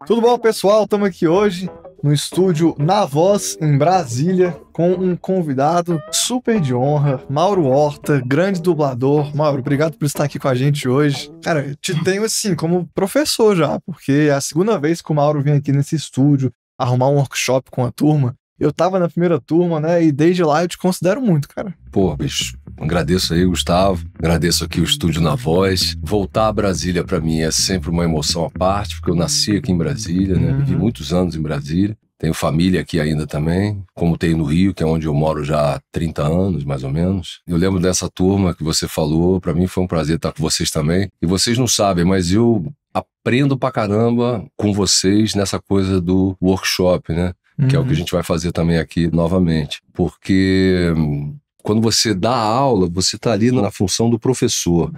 Tudo bom, pessoal? Estamos aqui hoje no estúdio Na Voz, em Brasília, com um convidado super de honra, Mauro Horta, grande dublador. Mauro, obrigado por estar aqui com a gente hoje. Cara, te tenho assim como professor já, porque é a segunda vez que o Mauro vem aqui nesse estúdio arrumar um workshop com a turma. Eu tava na primeira turma, né, e desde lá eu te considero muito, cara. Pô, bicho, agradeço aí, Gustavo, agradeço aqui o estúdio Na Voz. Voltar a Brasília pra mim é sempre uma emoção à parte, porque eu nasci aqui em Brasília, né, vivi muitos anos em Brasília. Tenho família aqui ainda também, como tenho no Rio, que é onde eu moro já há 30 anos, mais ou menos. Eu lembro dessa turma que você falou, pra mim foi um prazer estar com vocês também. E vocês não sabem, mas eu aprendo pra caramba com vocês nessa coisa do workshop, né? Que é o que a gente vai fazer também aqui novamente. Porque quando você dá aula, você está ali na função do professor.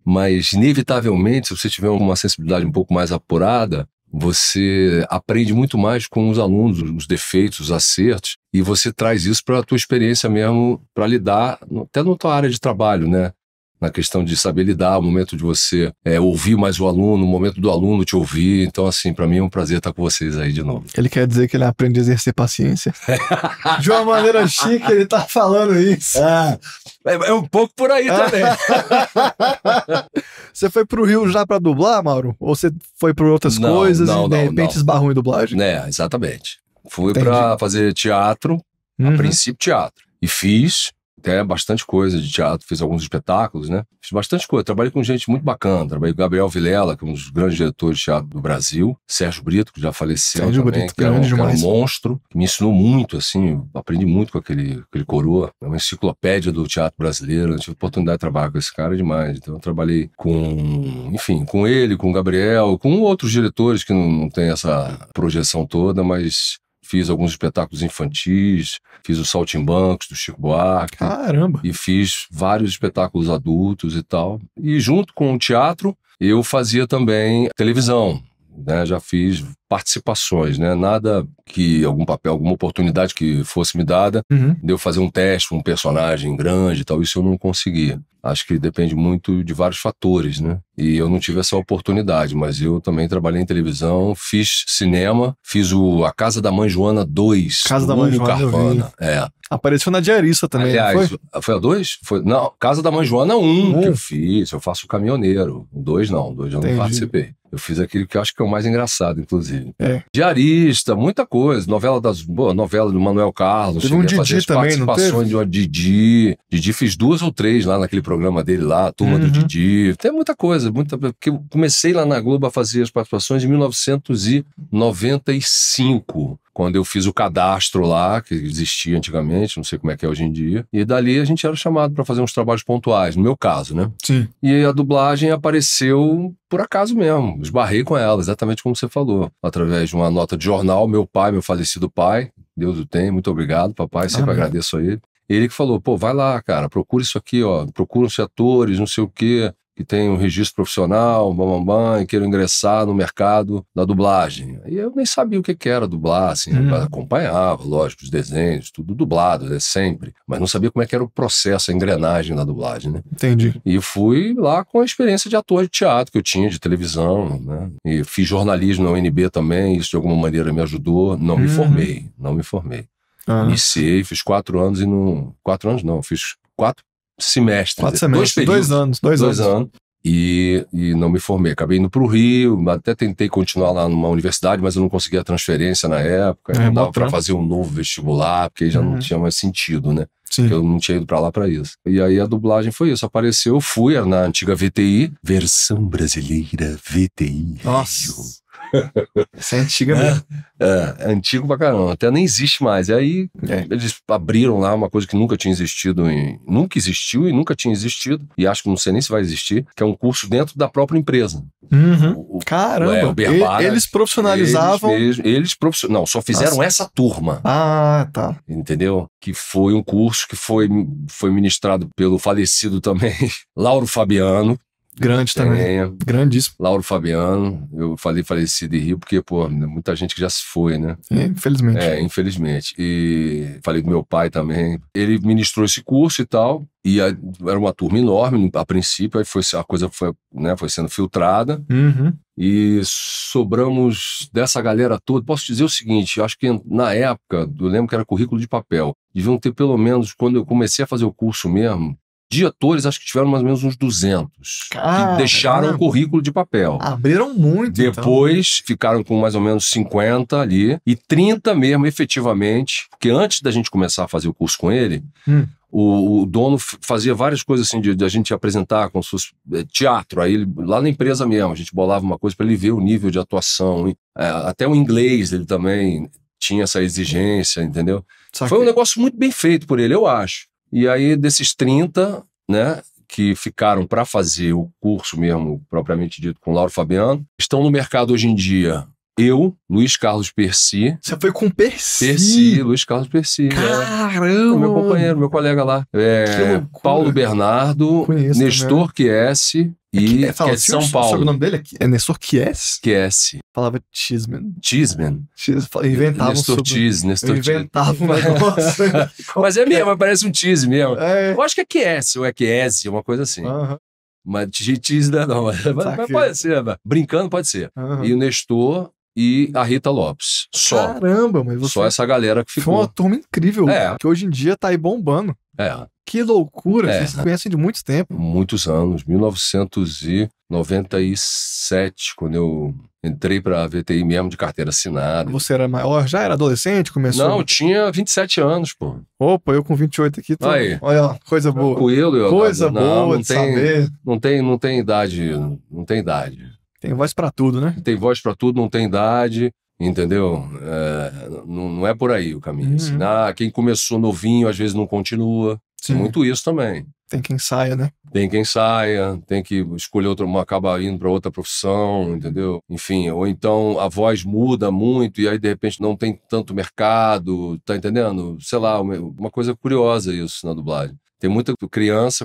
Mas, inevitavelmente, se você tiver uma sensibilidade um pouco mais apurada, você aprende muito mais com os alunos, os defeitos, os acertos, e você traz isso para a tua experiência mesmo, para lidar, até na tua área de trabalho, né? Na questão de saber lidar, o momento de você ouvir mais o aluno, o momento do aluno te ouvir. Então, assim, pra mim é um prazer estar com vocês aí de novo. Ele quer dizer que ele aprende a exercer paciência. De uma maneira chique, ele tá falando isso. É um pouco por aí também. Você foi pro Rio já pra dublar, Mauro? Ou você foi por outras coisas e de repente esbarrou em dublagem? Exatamente. Fui pra fazer teatro, a princípio teatro. E fiz até bastante coisa de teatro, fiz alguns espetáculos, né? Fiz bastante coisa, trabalhei com gente muito bacana, trabalhei com Gabriel Vilela, que é um dos grandes diretores de teatro do Brasil, Sérgio Brito, que já faleceu também, que era um monstro, que me ensinou muito, assim, aprendi muito com aquele coroa, é uma enciclopédia do teatro brasileiro, eu tive a oportunidade de trabalhar com esse cara demais, então eu trabalhei com ele, com o Gabriel, com outros diretores que não tem essa projeção toda, mas fiz alguns espetáculos infantis, fiz o Saltimbancos do Chico Buarque. Caramba! E fiz vários espetáculos adultos e tal. E junto com o teatro, eu fazia também televisão, né? Já fiz participações, né? Nada que algum papel, alguma oportunidade que fosse me dada, de eu fazer um teste, um personagem grande e tal, isso eu não conseguia. Acho que depende muito de vários fatores, né? E eu não tive essa oportunidade, mas eu também trabalhei em televisão, fiz cinema, fiz A Casa da Mãe Joana 2. Casa da Mãe Joana, Carvana. Apareceu na Diarista também, aliás, não foi a 2? Não, Casa da Mãe Joana 1 que eu fiz, eu faço o Caminhoneiro. O 2 não, o 2 eu não participei. Eu fiz aquele que eu acho que é o mais engraçado, inclusive. Diarista, muita coisa. Novela do Manuel Carlos. Teve um Didi também, não teve? Participações de uma Didi. Didi fiz 2 ou 3 lá naquele programa dele lá, a Turma do Didi. Tem muita coisa, porque eu comecei lá na Globo a fazer as participações em 1995. Quando eu fiz o cadastro lá, que existia antigamente, não sei como é que é hoje em dia. E dali a gente era chamado para fazer uns trabalhos pontuais, no meu caso, né? Sim. E a dublagem apareceu por acaso mesmo. Esbarrei com ela, exatamente como você falou. Através de uma nota de jornal, meu falecido pai, Deus o tenha, muito obrigado, papai, sempre agradeço a ele. Ele que falou, pô, vai lá, cara, procura isso aqui, ó, procura-se atores, não sei o quê, que tem um registro profissional, e queiram ingressar no mercado da dublagem. E eu nem sabia o que era dublar, assim, acompanhava, lógico, os desenhos, tudo dublado, né, sempre, mas não sabia como é que era o processo, a engrenagem da dublagem, né? Entendi. E fui lá com a experiência de ator de teatro que eu tinha, de televisão, né? E fiz jornalismo na UNB também, isso de alguma maneira me ajudou, não me formei. Iniciei, fiz 4 anos fiz 4 semestres. 4 semestres, 2 anos. 2 anos. E não me formei. Acabei indo para o Rio, até tentei continuar lá numa universidade, mas eu não conseguia a transferência na época. Não dava para fazer um novo vestibular, porque já não tinha mais sentido, né? Sim. Porque eu não tinha ido para lá para isso. E aí a dublagem foi isso. Apareceu, eu fui, era na antiga VTI, Versão Brasileira VTI. Nossa. Isso é antiga mesmo. É antigo pra caramba, até nem existe mais. E aí eles abriram lá uma coisa que nunca existiu e nunca tinha existido, e acho que não sei nem se vai existir, que é um curso dentro da própria empresa. Caramba, o Berbara, eles profissionalizavam. Não, só fizeram essa turma. Ah, tá. Entendeu? Que foi um curso que foi ministrado pelo falecido também Lauro Fabiano, Grande também. Grandíssimo. Lauro Fabiano, eu falei falecido e rio porque, pô, muita gente que já se foi, né? Infelizmente. Infelizmente. E falei do meu pai também. Ele ministrou esse curso e tal, e era uma turma enorme a princípio, aí a coisa foi, né, foi sendo filtrada. E sobramos dessa galera toda. Posso dizer o seguinte, acho que na época, eu lembro que era currículo de papel, deviam ter pelo menos, quando eu comecei a fazer o curso mesmo, de atores, acho que tiveram mais ou menos uns 200 que deixaram o currículo de papel. Abriram muito, depois ficaram com mais ou menos 50 ali, e 30 mesmo, efetivamente, porque antes da gente começar a fazer o curso com ele, o dono fazia várias coisas assim, de a gente apresentar como se fosse teatro, aí lá na empresa mesmo, a gente bolava uma coisa para ele ver o nível de atuação, até o inglês ele também tinha essa exigência, entendeu? Foi um negócio muito bem feito por ele, eu acho. E aí, desses 30, né, que ficaram para fazer o curso mesmo, propriamente dito, com o Lauro Fabiano, estão no mercado hoje em dia. Eu, Luiz Carlos Percy. Você foi com o Percy? Percy, Luiz Carlos Percy. Caramba! Meu companheiro, meu colega lá. Paulo Bernardo, Conheço, Nestor Chiesi e que é de São Paulo. O nome dele é Nestor Chiesi? Chiesi. Falava Cheeseman. Inventava Nestor Cheese, Nestor Cheese. Inventava um negócio. Mas é mesmo, parece um cheese mesmo. Eu acho que é Chiesi, ou é Chiesi, uma coisa assim. Mas cheese não, mas pode ser. Brincando pode ser. E o Nestor e a Rita Lopes. Só. Caramba, mas você... Só essa galera que ficou. Foi uma turma incrível, que hoje em dia tá aí bombando. Que loucura, vocês se conhecem de muito tempo. Muitos anos, 1997, quando eu entrei pra VTI mesmo de carteira assinada. Você era maior, já era adolescente, começou? Não, eu tinha 27 anos, pô. Opa, eu com 28 aqui, tô... Aí. Olha, coisa boa. Tranquilo, coisa boa de saber. Não tem idade, não tem idade. Tem voz pra tudo, né? Tem voz pra tudo, não tem idade, entendeu? Não é por aí o caminho. Assim. Quem começou novinho, às vezes não continua. Tem muito isso também. Tem quem saia, né? Tem quem saia, tem que escolher acaba indo para outra profissão, entendeu? Enfim, ou então a voz muda muito e aí de repente não tem tanto mercado, tá entendendo? Sei lá, uma coisa curiosa isso na dublagem. Tem muita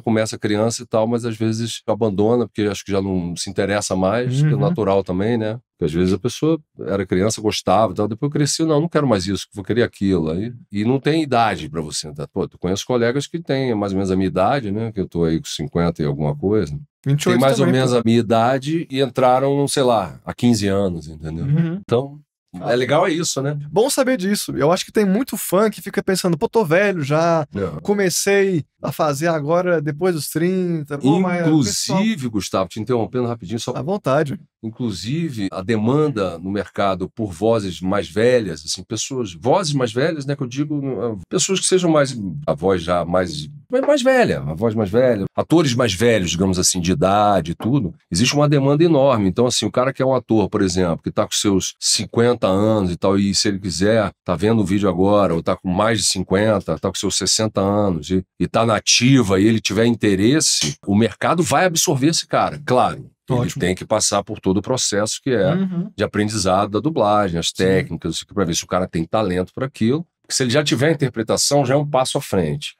começa criança e tal, mas às vezes abandona, porque acho que já não se interessa mais, que é natural também, né? Porque às vezes a pessoa era criança, gostava e tal, depois cresceu, não quero mais isso, vou querer aquilo. E não tem idade pra você. Tá? Pô, tu conheço colegas que têm mais ou menos a minha idade, né? Que eu tô aí com 50 e alguma coisa. 28 tem mais também, ou menos a minha idade e entraram, sei lá, há 15 anos, entendeu? Então... É legal, é isso, né? Bom saber disso. Eu acho que tem muito fã que fica pensando, pô, tô velho já, comecei a fazer agora depois dos 30. Pô, inclusive, Gustavo, te interrompendo rapidinho, só... À vontade. Inclusive, a demanda no mercado por vozes mais velhas, assim, vozes mais velhas, né, que eu digo, pessoas que sejam a voz já mais velha, a voz mais velha, atores mais velhos, digamos assim, de idade e tudo, existe uma demanda enorme. Então, assim, o cara que é um ator, por exemplo, que tá com seus 50 anos e tal, e se ele quiser, tá vendo o vídeo agora, ou tá com mais de 50, tá com seus 60 anos, e tá na ativa, e ele tiver interesse, o mercado vai absorver esse cara, claro. Ele tem que passar por todo o processo que é de aprendizado da dublagem, as técnicas, para ver se o cara tem talento para aquilo. Porque se ele já tiver a interpretação, já é um passo à frente.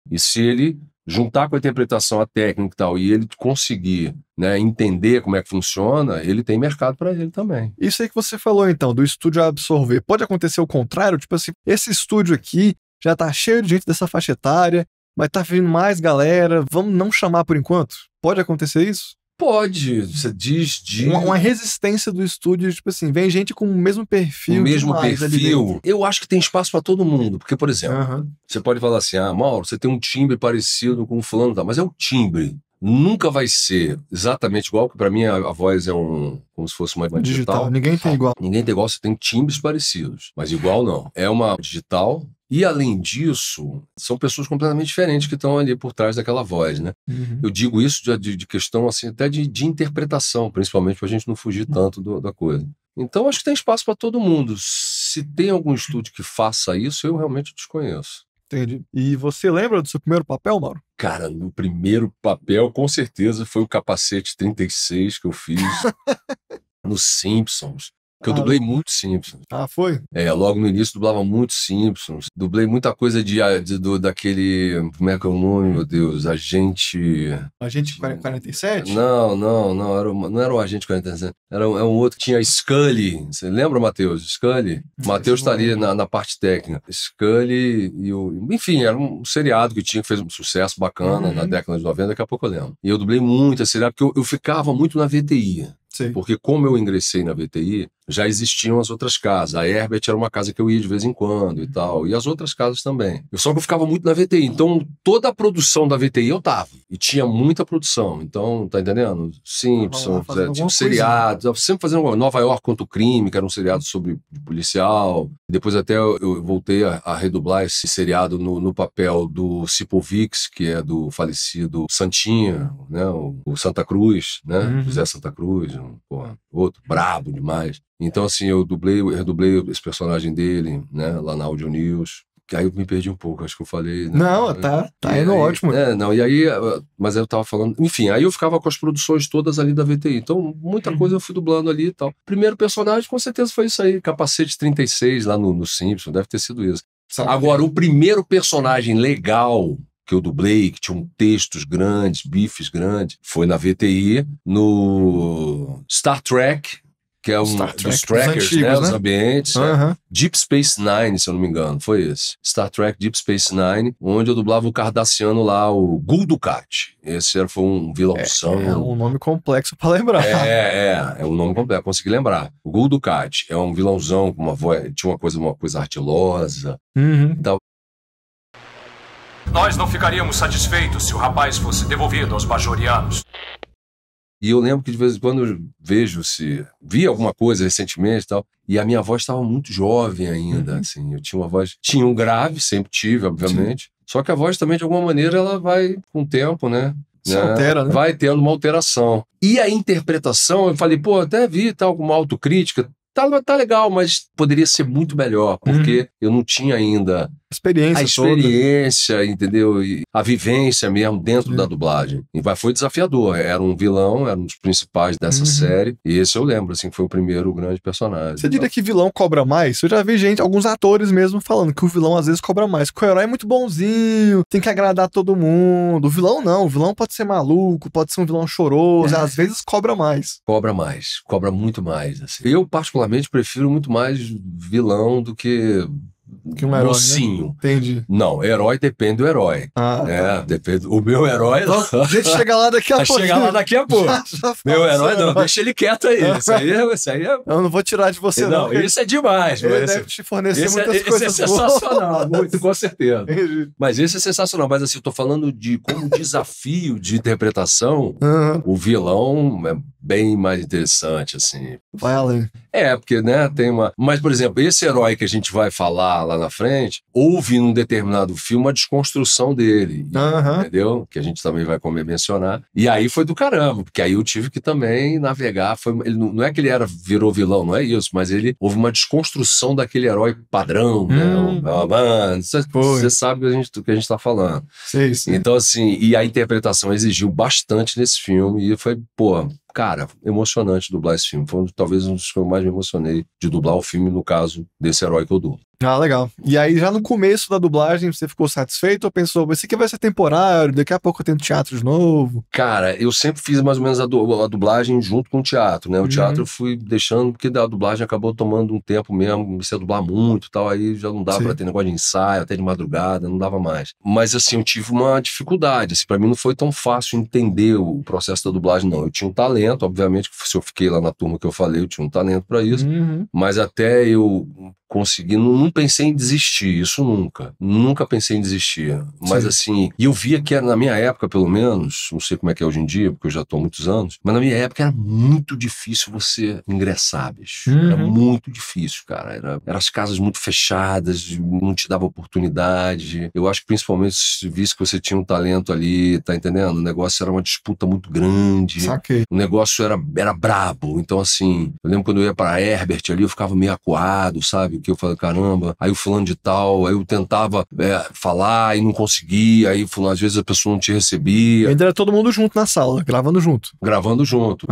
E se ele juntar com a interpretação a técnica e tal, e ele conseguir, né, entender como é que funciona, ele tem mercado para ele também. Isso aí que você falou, então, do estúdio absorver. Pode acontecer o contrário? Tipo assim, esse estúdio aqui já tá cheio de gente dessa faixa etária, mas tá vindo mais galera, vamos não chamar por enquanto? Pode acontecer isso? Pode, você diz de... Uma resistência do estúdio, tipo assim, vem gente com o mesmo perfil. O mesmo perfil. Eu acho que tem espaço para todo mundo, porque, por exemplo, você pode falar assim, Mauro, você tem um timbre parecido com o fulano, tá? Mas é um timbre. Nunca vai ser exatamente igual, porque para mim a voz é como se fosse uma digital. Ninguém tem igual. Ninguém tem igual, você tem timbres parecidos, mas igual não. É uma digital. E, além disso, são pessoas completamente diferentes que estão ali por trás daquela voz, né? Eu digo isso de questão, assim, até de interpretação, principalmente para a gente não fugir tanto da coisa. Então, acho que tem espaço para todo mundo. Se tem algum estúdio que faça isso, eu realmente desconheço. Entendi. E você lembra do seu primeiro papel, Mauro? Cara, no primeiro papel, com certeza, foi o Capacete 36 que eu fiz nos Simpsons. Porque eu dublei muito Simpsons. Ah, foi? Logo no início dublava muito Simpsons. Dublei muita coisa daquele... Como é que é o nome, meu Deus? Agente 47? Não era o Agente 47. Era um outro que tinha Scully. Você lembra, Matheus? Scully? Matheus tá ali na parte técnica. Scully Enfim, era um seriado que fez um sucesso bacana na década de 90, daqui a pouco eu lembro. E eu dublei muito esse seriado, porque eu ficava muito na VTI. Sim. Porque como eu ingressei na VTI, já existiam as outras casas. A Herbert era uma casa que eu ia de vez em quando e tal. E as outras casas também. Só que eu ficava muito na VTI. Então, toda a produção da VTI eu tava. E tinha muita produção. Então, tá entendendo? Simpsons, tipo seriados. Sempre fazendo Nova York contra o Crime, que era um seriado sobre policial. Depois até eu voltei a redublar esse seriado no papel do Sipovics, que é do falecido Santinha, né? O Santa Cruz, né? José Santa Cruz. Outro brabo demais. Então, assim, eu redublei esse personagem dele, né, lá na Audio News. Aí eu me perdi um pouco, acho que eu falei... Né? Não, tá indo ótimo. Mas aí eu tava falando... Enfim, aí eu ficava com as produções todas ali da VTI. Então, muita coisa eu fui dublando ali e tal. Primeiro personagem, com certeza, foi isso aí. Capacete 36, lá no Simpsons, deve ter sido isso. Agora, o primeiro personagem legal que eu dublei, que tinha textos grandes, bifes grandes, foi na VTI, no Star Trek, que é dos trackers, antigos, né? Os ambientes. Deep Space Nine, se eu não me engano, foi esse. Star Trek Deep Space Nine, onde eu dublava o cardassiano lá, o Gul Dukat. Esse foi um vilãozão. É um nome complexo pra lembrar. É um nome complexo, consegui lembrar. O Gul Dukat é um vilãozão com uma voz, tinha uma coisa ardilosa. Então, nós não ficaríamos satisfeitos se o rapaz fosse devolvido aos bajorianos. E eu lembro que de vez em quando eu vi alguma coisa recentemente e tal, e a minha voz estava muito jovem ainda, assim, eu tinha uma voz, tinha um grave, sempre tive, obviamente, só que a voz também, de alguma maneira, ela vai com o tempo, né? Se altera, né? Vai tendo uma alteração. E a interpretação, eu falei, até vi tal, alguma autocrítica, tá legal, mas poderia ser muito melhor, porque eu não tinha ainda a experiência, entendeu? E a vivência mesmo dentro da dublagem. E foi desafiador. Era um vilão, era um dos principais dessa série. E esse eu lembro, assim, que foi o primeiro grande personagem. Você diria que vilão cobra mais? Eu já vi alguns atores mesmo falando que o vilão às vezes cobra mais. Que o herói é muito bonzinho, tem que agradar todo mundo. O vilão não. O vilão pode ser maluco, pode ser um vilão choroso. Às vezes cobra mais. Cobra mais. Cobra muito mais. Assim. Eu, particularmente, prefiro muito mais vilão do que um herói, mocinho. Né? Entendi. Não, herói depende do herói. Depende. O meu herói... A gente chega lá daqui a pouco. Chega lá daqui a pouco. Meu herói não, deixa ele quieto aí. Isso aí é... Eu não vou tirar de você, não. Isso é demais. Ele deve te fornecer muitas coisas. Esse é sensacional, muito, com certeza. Entendi. Mas esse é sensacional. Mas assim, eu tô falando de como desafio de interpretação, o vilão é bem mais interessante, assim. Vai além. Porque, né, tem uma... Mas, por exemplo, esse herói que a gente vai falar lá na frente, houve num determinado filme a desconstrução dele, entendeu? Que a gente também vai mencionar. E aí foi do caramba, porque aí eu tive que também navegar. Ele não é que ele virou vilão, não é isso, mas houve uma desconstrução daquele herói padrão, né? Você sabe o que a gente tá falando. Sim. Então, assim, e a interpretação exigiu bastante nesse filme, e foi, cara, emocionante dublar esse filme. Foi talvez um dos que eu mais me emocionei de dublar o filme, no caso desse herói que eu dublo. Legal. E aí, já no começo da dublagem, você ficou satisfeito ou pensou, esse aqui vai ser temporário, daqui a pouco eu tenho teatro de novo? Cara, eu sempre fiz mais ou menos a dublagem junto com o teatro, né? O teatro eu fui deixando, porque a dublagem acabou tomando um tempo mesmo, comecei a dublar muito e tal, aí já não dava pra ter negócio de ensaio, até de madrugada, não dava mais. Mas assim, eu tive uma dificuldade, assim, pra mim não foi tão fácil entender o processo da dublagem, não. Eu tinha um talento, obviamente, que se eu fiquei lá na turma que eu falei, eu tinha um talento pra isso, mas até eu consegui, não pensei em desistir, isso nunca pensei em desistir, mas assim, e eu via que era, na minha época pelo menos, não sei como é que é hoje em dia, porque eu já tô há muitos anos, mas na minha época era muito difícil você ingressar, bicho, era muito difícil, cara, eram as casas muito fechadas, não te dava oportunidade, eu acho que principalmente se visse que você tinha um talento ali, tá entendendo? O negócio era uma disputa muito grande, o negócio era brabo, então assim, eu lembro quando eu ia pra Herbert ali, eu ficava meio acuado, sabe? vibe, que eu falei, caramba, aí o fulano de tal, aí eu tentava falar e não conseguia, aí às vezes a pessoa não te recebia. Ainda era todo mundo junto na sala, gravando junto. Gravando junto.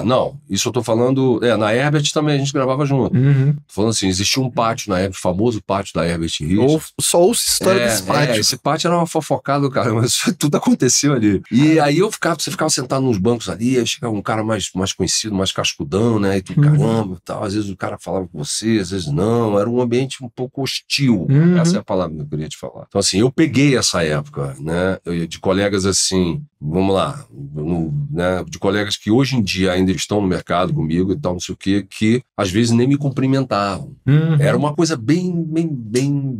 Não, isso eu tô falando, na Herbert também a gente gravava junto. Tô falando assim, existia um pátio na Herbert, o famoso pátio da Herbert Richards. Só ouço história desse pátio. Esse pátio era uma fofocada, cara, mas tudo aconteceu ali. E aí você ficava sentado nos bancos ali, aí chegava um cara mais conhecido, mais cascudão, né, e tu, caramba, tal, às vezes o cara falava com você, às vezes não, era um ambiente um pouco hostil, essa é a palavra que eu queria te falar. Então assim, eu peguei essa época, né, de colegas assim, vamos lá, né, de colegas que hoje em dia ainda estão no mercado comigo e tal, não sei o quê, que às vezes nem me cumprimentavam. Era uma coisa bem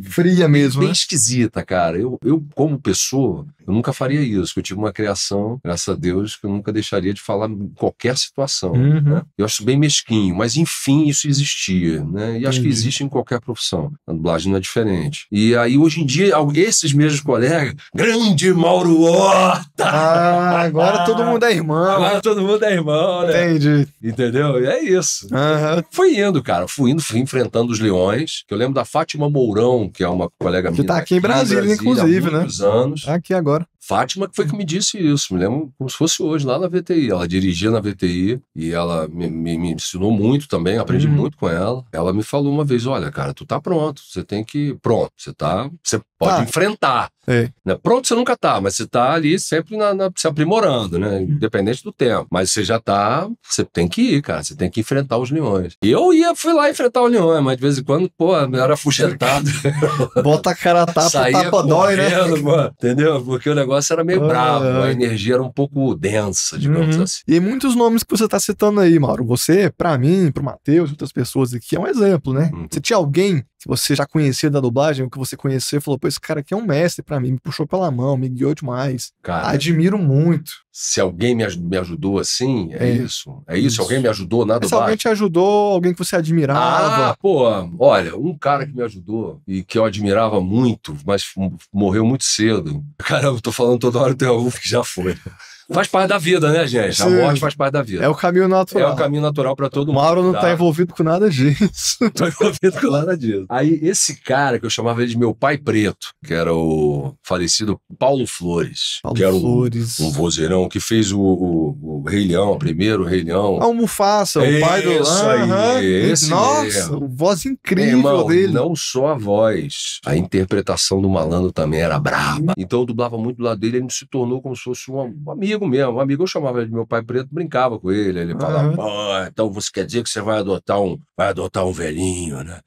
fria mesmo, bem né? esquisita, cara. Eu, como pessoa, eu nunca faria isso, que eu tive uma criação, graças a Deus, que eu nunca deixaria de falar em qualquer situação. Né? Eu acho bem mesquinho, mas enfim, isso existia, né? E acho que existe em qualquer profissão. A dublagem não é diferente. E aí, hoje em dia, esses mesmos colegas, grande Mauro Horta! Agora todo mundo é irmão. Agora todo mundo é irmão, né? Entendi. Entendeu? E é isso. Fui indo, cara. Fui enfrentando os leões, que eu lembro da Fátima Mourão, que é uma colega minha. Que tá aqui em Brasília, inclusive, há muitos anos. Aqui agora. Fátima que foi que me disse isso, me lembro como se fosse hoje, lá na VTI. Ela dirigia na VTI e ela me ensinou muito também, aprendi muito com ela. Ela me falou uma vez, olha, cara, tu tá pronto, você tem que... Pronto, você pode enfrentar. Né? Pronto você nunca tá, mas você tá ali sempre se aprimorando, né? Independente do tempo. Mas você já tá... Você tem que ir, cara, você tem que enfrentar os leões. E eu fui lá enfrentar os leões, mas de vez em quando, pô, eu era afugentado. Bota a cara a tapa dói, né? Pô, entendeu? Porque o negócio era meio bravo, a energia era um pouco densa, digamos assim. E muitos nomes que você tá citando aí, Mauro, você, pra mim, pro Matheus e outras pessoas aqui, é um exemplo, né? Você tinha alguém que você já conhecia da dublagem, ou que você conheceu e falou, pô, esse cara aqui é um mestre pra mim, me puxou pela mão, me guiou demais. Cara, admiro muito. Se alguém me ajudou assim, é isso. É isso, alguém me ajudou na dublagem. Se alguém te ajudou, alguém que você admirava. Olha, um cara que me ajudou e que eu admirava muito, mas morreu muito cedo. Caramba, eu tô falando toda hora do Teofilo, que já foi. Faz parte da vida, né, gente? Sim. A morte faz parte da vida. É o caminho natural. É o caminho natural pra todo mundo. O Mauro não tá envolvido com nada disso. Não tô envolvido com nada disso. Aí, esse cara que eu chamava ele de meu pai preto, que era o falecido Paulo Flores. Que era um vozeirão que fez o Rei Leão, o primeiro Rei Leão. O Mufasa, o pai do... Isso aí, esse Nossa, mesmo. Voz incrível dele. Não só a voz, a interpretação do malandro também era braba. Então eu dublava muito do lado dele, ele se tornou como se fosse um amigo mesmo. Um amigo, eu chamava ele de meu pai preto, brincava com ele. Ele falava, então você quer dizer que você vai adotar um velhinho, né?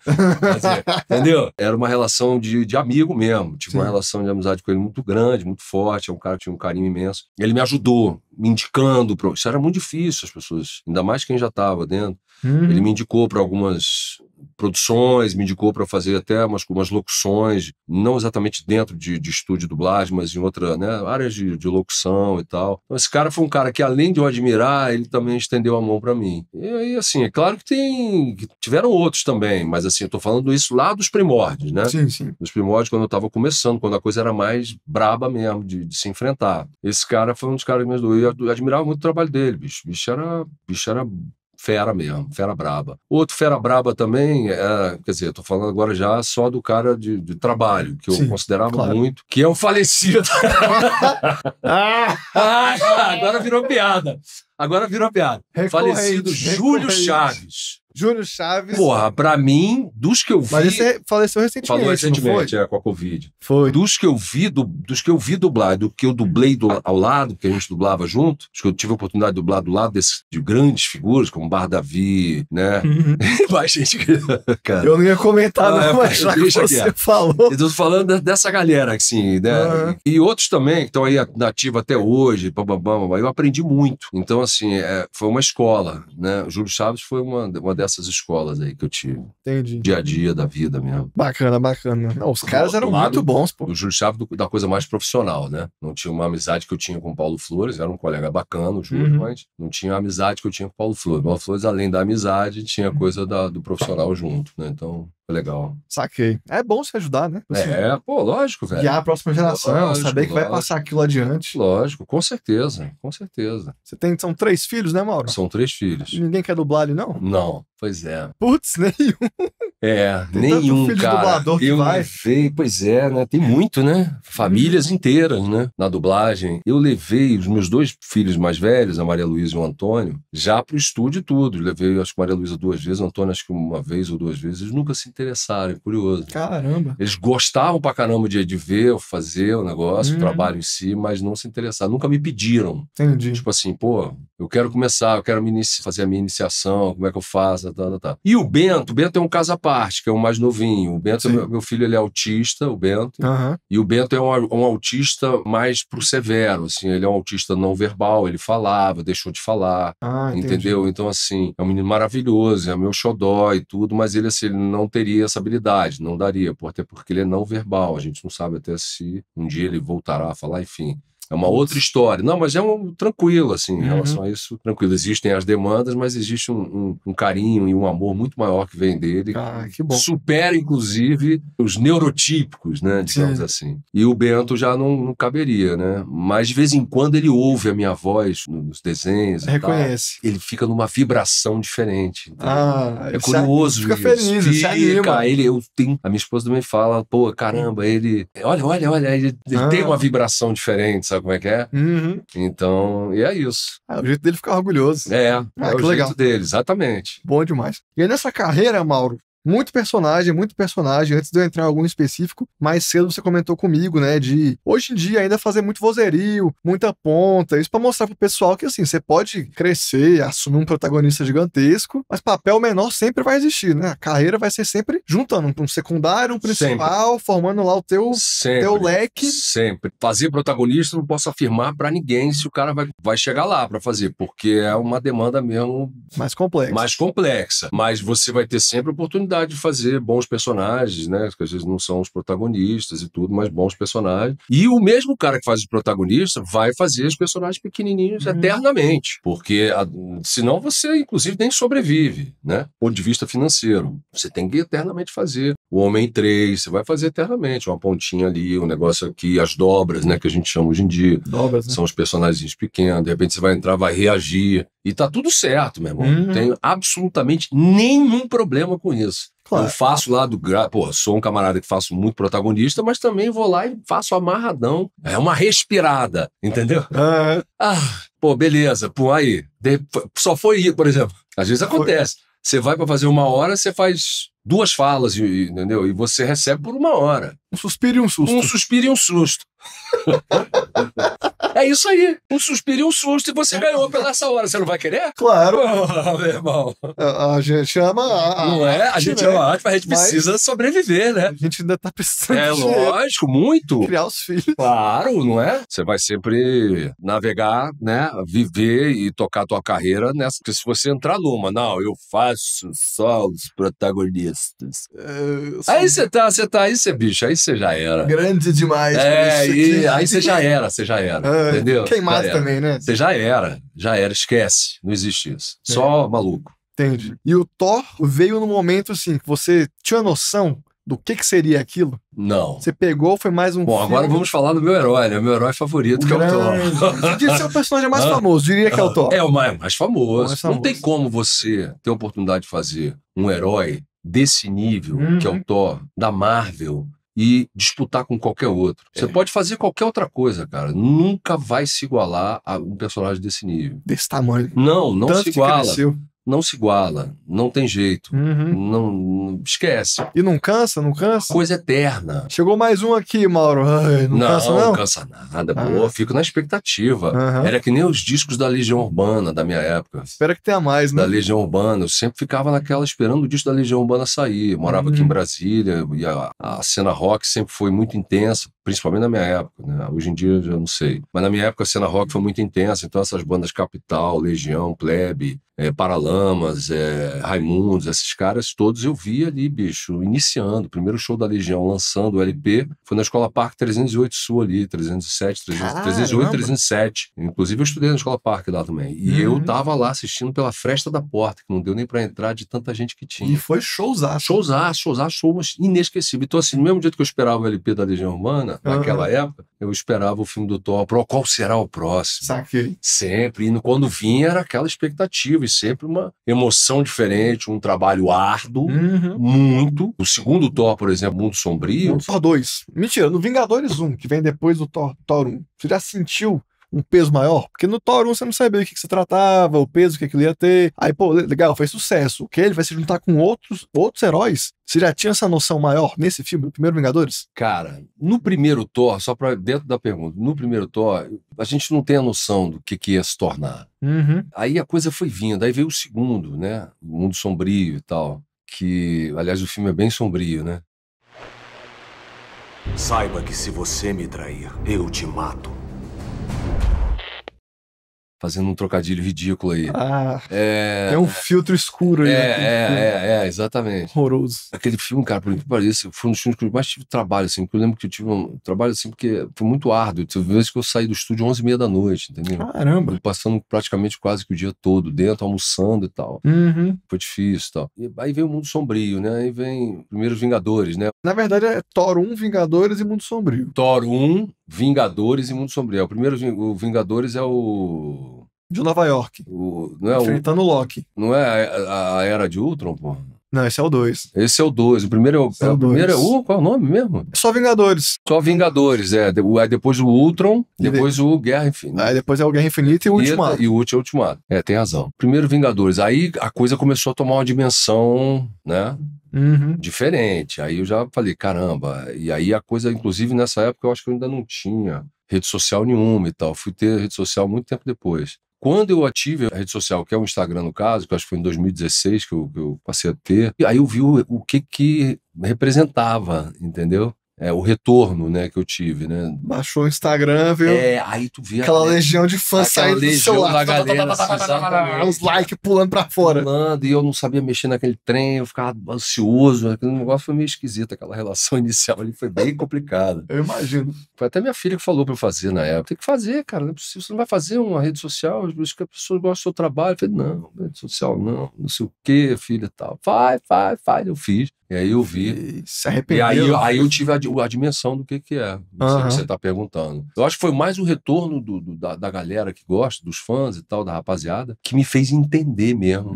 Dizer, entendeu? Era uma relação de amigo mesmo. Tive uma relação de amizade com ele muito grande, muito forte. É um cara que tinha um carinho imenso. Ele me ajudou, me indicando. Isso era muito difícil, as pessoas, ainda mais quem já estava dentro. Ele me indicou para algumas produções, me indicou para fazer até umas locuções, não exatamente dentro de estúdio de dublagem, mas em outra, né, áreas de locução e tal. Então esse cara foi um cara que, além de eu admirar, ele também estendeu a mão para mim. E aí, assim, é claro que tiveram outros também, mas assim, eu tô falando isso lá dos primórdios, né? Sim. Dos primórdios, quando eu tava começando, quando a coisa era mais braba mesmo, de se enfrentar. Esse cara foi um dos caras que me ajudou. Eu admirava muito o trabalho dele, bicho. Bicho era fera mesmo, fera braba. Outro fera braba também, quer dizer, eu tô falando agora já só do cara de trabalho, que eu considerava muito, que é o falecido. Agora virou piada. Falecido Júlio Chaves. Júlio Chaves. Porra, pra mim, dos que eu vi... Mas esse faleceu recentemente, Falou recentemente, não foi? Com a Covid. Foi. Dos que eu vi dublar, do que eu dublei ao lado, que a gente dublava junto, acho que eu tive a oportunidade de dublar do lado de grandes figuras, como Bar Davi, né? Mas, gente, cara... Eu não ia comentar, não, mas já que você falou... Eu tô falando dessa galera, assim, né? E outros também, que estão aí nativos até hoje, eu aprendi muito. Então, assim, foi uma escola, né? O Júlio Chaves foi uma dessas escolas aí que eu tive. Entendi. Dia a dia da vida mesmo. Bacana. Não, os caras eram muito bons, pô. O Júlio Chaves da coisa mais profissional, né? Não tinha uma amizade que eu tinha com o Paulo Flores, era um colega bacana, o Júlio, mas não tinha a amizade que eu tinha com o Paulo Flores. O Paulo Flores, além da amizade, tinha coisa do profissional junto, né? Então, Foi legal. Saquei. É bom se ajudar, né? Assim, Pô, lógico, velho. guiar a próxima geração, Lógico, saber que vai lógico. passar aquilo adiante. Lógico, com certeza, com certeza. São 3 filhos, né, Mauro? São 3 filhos. Ninguém quer dublar ali, não? Não, pois é. Putz, nenhum. Tem tanto nenhum, filho de cara. dublador que Eu vai. levei, pois é, né? Tem muito, né? Famílias inteiras, né? Na dublagem. Eu levei os meus 2 filhos mais velhos, a Maria Luísa e o Antônio, já pro estúdio e tudo. Levei, acho que a Maria Luísa 2 vezes, o Antônio acho que 1 vez ou 2 vezes. Eles nunca se interessaram, é curioso. Caramba. Eles gostavam pra caramba de ver eu fazer o negócio, o trabalho em si, mas não se interessaram. Nunca me pediram. Entendi. Tipo assim, pô, eu quero começar, eu quero fazer a minha iniciação, como é que eu faço, tá. E o Bento é um caso à parte, que é o mais novinho. O Bento, meu filho, ele é autista, o Bento. Aham. E o Bento é um autista mais pro severo, assim, ele é um autista não verbal, ele falava, deixou de falar, Entendi. entendeu? Então, assim, é um menino maravilhoso, é meu xodó e tudo, mas ele, assim, ele não teria essa habilidade, não daria, até porque ele é não verbal, a gente não sabe até se um dia ele voltará a falar, enfim. É uma outra história. Não, mas é tranquilo, assim, em relação a isso, tranquilo. Existem as demandas, mas existe um carinho e um amor muito maior que vem dele. Que bom. Supera, inclusive, os neurotípicos, né, digamos assim. E o Bento já não caberia, né? Mas, de vez em quando, ele ouve a minha voz nos desenhos. Reconhece. Ele fica numa vibração diferente. Entendeu? É você curioso fica isso. feliz, você anima. A minha esposa também fala, pô, caramba, ele... Olha, ele tem uma vibração diferente, sabe como é que é? Então, e é isso. O jeito dele ficar orgulhoso. É o que legal. jeito dele, exatamente. Bom demais. E aí, nessa carreira, Mauro, muito personagem. Antes de eu entrar em algum específico, mais cedo você comentou comigo, né, de hoje em dia ainda fazer muito vozerio, muita ponta, isso pra mostrar pro pessoal que, assim, você pode crescer, assumir um protagonista gigantesco, mas papel menor sempre vai existir, né? A carreira vai ser sempre juntando um secundário, um principal, formando lá o teu leque. Sempre. Fazer protagonista, não posso afirmar pra ninguém se o cara vai chegar lá pra fazer, porque é uma demanda mesmo mais complexa. Mas você vai ter sempre oportunidade de fazer bons personagens, né? Que às vezes não são os protagonistas e tudo, mas bons personagens. E o mesmo cara que faz o protagonista vai fazer os personagens pequenininhos eternamente, porque senão você, inclusive, nem sobrevive, né? Do ponto de vista financeiro. Você tem que eternamente fazer. O Homem 3, você vai fazer eternamente. Uma pontinha ali, um negócio aqui, as dobras, né? Que a gente chama hoje em dia. Dobras, né? São os personagens pequenos. De repente você vai entrar, vai reagir. E tá tudo certo, meu irmão. Não tenho absolutamente nenhum problema com isso. Claro. Eu faço lá sou um camarada que faço muito protagonista, mas também vou lá e faço amarradão. É uma respirada, entendeu? Beleza. Aí. Só foi ir, por exemplo. Às vezes acontece. Você vai pra fazer 1 hora, você faz 2 falas, entendeu? E você recebe por 1 hora. Um suspiro e um susto. Um suspiro e um susto. É isso aí. Um suspiro e um susto. E você ganhou pela essa hora. Você não vai querer? Claro. Meu irmão. A gente ama não é? A gente ama a arte, mas a gente precisa sobreviver, né? A gente ainda tá precisando. É lógico, muito. Criar os filhos. Claro, não é? Você vai sempre navegar, né? Viver e tocar a tua carreira nessa. Porque se você entrar numa, não, eu faço só os protagonistas. Aí você tá, aí você, bicho, aí você já era. Grande demais. Aí você já era, entendeu? Queimado também, né? Você já era, esquece, não existe isso. Só maluco. Entendi. E o Thor veio no momento, assim, que você tinha noção do que seria aquilo? Não. Você pegou, foi mais um Bom, filme... agora vamos falar do meu herói, né? Meu herói favorito, que é o Thor. Você disse que é o personagem mais famoso, diria que é o Thor. É o mais famoso. Não tem como você ter a oportunidade de fazer um herói desse nível, que é o Thor, da Marvel, e disputar com qualquer outro. Você pode fazer qualquer outra coisa, cara. Nunca vai se igualar a um personagem desse nível. Desse tamanho. Não Tanto se iguala. Não se iguala. Não tem jeito. Não esquece. E não cansa? Coisa eterna. Chegou mais um aqui, Mauro. Não cansa, não? Não cansa nada. Pô, fico na expectativa. Era que nem os discos da Legião Urbana da minha época. Espera que tenha mais, né? Da Legião Urbana. Eu sempre ficava naquela esperando o disco da Legião Urbana sair. Eu morava aqui em Brasília e a cena rock sempre foi muito intensa. principalmente na minha época, né? Hoje em dia eu já não sei. Mas na minha época a cena rock foi muito intensa, então essas bandas Capital, Legião, Plebe, Paralamas, Raimundos, esses caras todos eu vi ali, bicho, iniciando. O primeiro show da Legião, lançando o LP, foi na Escola Parque 308 Sul ali, 307, 308, 307. Inclusive eu estudei na Escola Parque lá também. E eu tava lá assistindo pela fresta da porta, que não deu nem pra entrar de tanta gente que tinha. E foi showzaço. Show inesquecível. Então assim, no mesmo jeito que eu esperava o LP da Legião Urbana, naquela época, eu esperava o filme do Thor. Qual será o próximo? Saquei. Sempre. E quando vinha era aquela expectativa. E sempre uma emoção diferente, um trabalho árduo, muito. O segundo Thor, por exemplo, Mundo Sombrio. No Thor 2. Mentira, no Vingadores 1, que vem depois do Thor 1. Você já sentiu um peso maior? Porque no Thor 1 você não sabia o que se tratava, o peso que aquilo ia ter. Aí, pô, legal, fez sucesso. O que ele vai se juntar com outros heróis? Você já tinha essa noção maior nesse filme, no primeiro Vingadores? Cara, no primeiro Thor, só pra dentro da pergunta, no primeiro Thor, a gente não tem a noção do que ia se tornar. Aí a coisa foi vindo, aí veio o segundo, né? O Mundo Sombrio e tal. Que, aliás, o filme é bem sombrio, né? Saiba que se você me trair, eu te mato. Fazendo um trocadilho ridículo aí. Tem um filtro escuro aí. Exatamente. Horroroso. Aquele filme, cara, por incrível que pareça, foi um dos filmes que eu mais tive trabalho, assim, porque eu lembro que eu tive um trabalho, assim, porque foi muito árduo. Teve vezes que eu saí do estúdio 11h30 da noite, entendeu? Caramba. Passando praticamente quase que o dia todo dentro, almoçando e tal. Foi difícil e tal. E aí vem o Mundo Sombrio, né? Aí vem Primeiros Vingadores, né? Na verdade é Thor 1, Vingadores e Mundo Sombrio. Thor 1, Vingadores e Mundo Sombrio. O primeiro o Vingadores é o... De Nova York. Não é enfrentando o Loki. Não é a Era de Ultron, pô? Não, esse é o 2. Esse é o 2. O primeiro é o primeiro é o... Qual é o nome mesmo? Só Vingadores. Só Vingadores, Aí depois o Ultron, depois o Guerra Infinita. Aí depois é o Guerra Infinita e o Ultimato. E o último é o Ultimato. Tem razão. Primeiro Vingadores. Aí a coisa começou a tomar uma dimensão, né? Diferente. Aí eu já falei, caramba. E aí a coisa, inclusive nessa época, eu acho que eu ainda não tinha rede social nenhuma e tal. Fui ter rede social muito tempo depois. Quando eu tive a rede social, que é o Instagram no caso, que eu acho que foi em 2016 que eu passei a ter, e aí eu vi o que representava, entendeu? O retorno, né, que eu tive, né? Baixou o Instagram, viu? Aí tu via... Aquela legião de fãs saindo do celular. Da galera, assim, os likes pulando pra fora. E eu não sabia mexer naquele trem, eu ficava ansioso. Aquele negócio foi meio esquisito, aquela relação inicial ali foi bem complicada. Eu imagino. Foi até minha filha que falou pra eu fazer na época. Tem que fazer, cara, não é possível. Você não vai fazer uma rede social, por isso que a pessoa gosta do seu trabalho. Eu falei, não, rede social não sei o quê, filha e tal. Vai, eu fiz. E aí eu vi. E se arrependeu. E aí eu tive a dimensão do que é. Não sei o que você tá perguntando. Eu acho que foi mais o retorno da galera que gosta, dos fãs e tal, da rapaziada, que me fez entender mesmo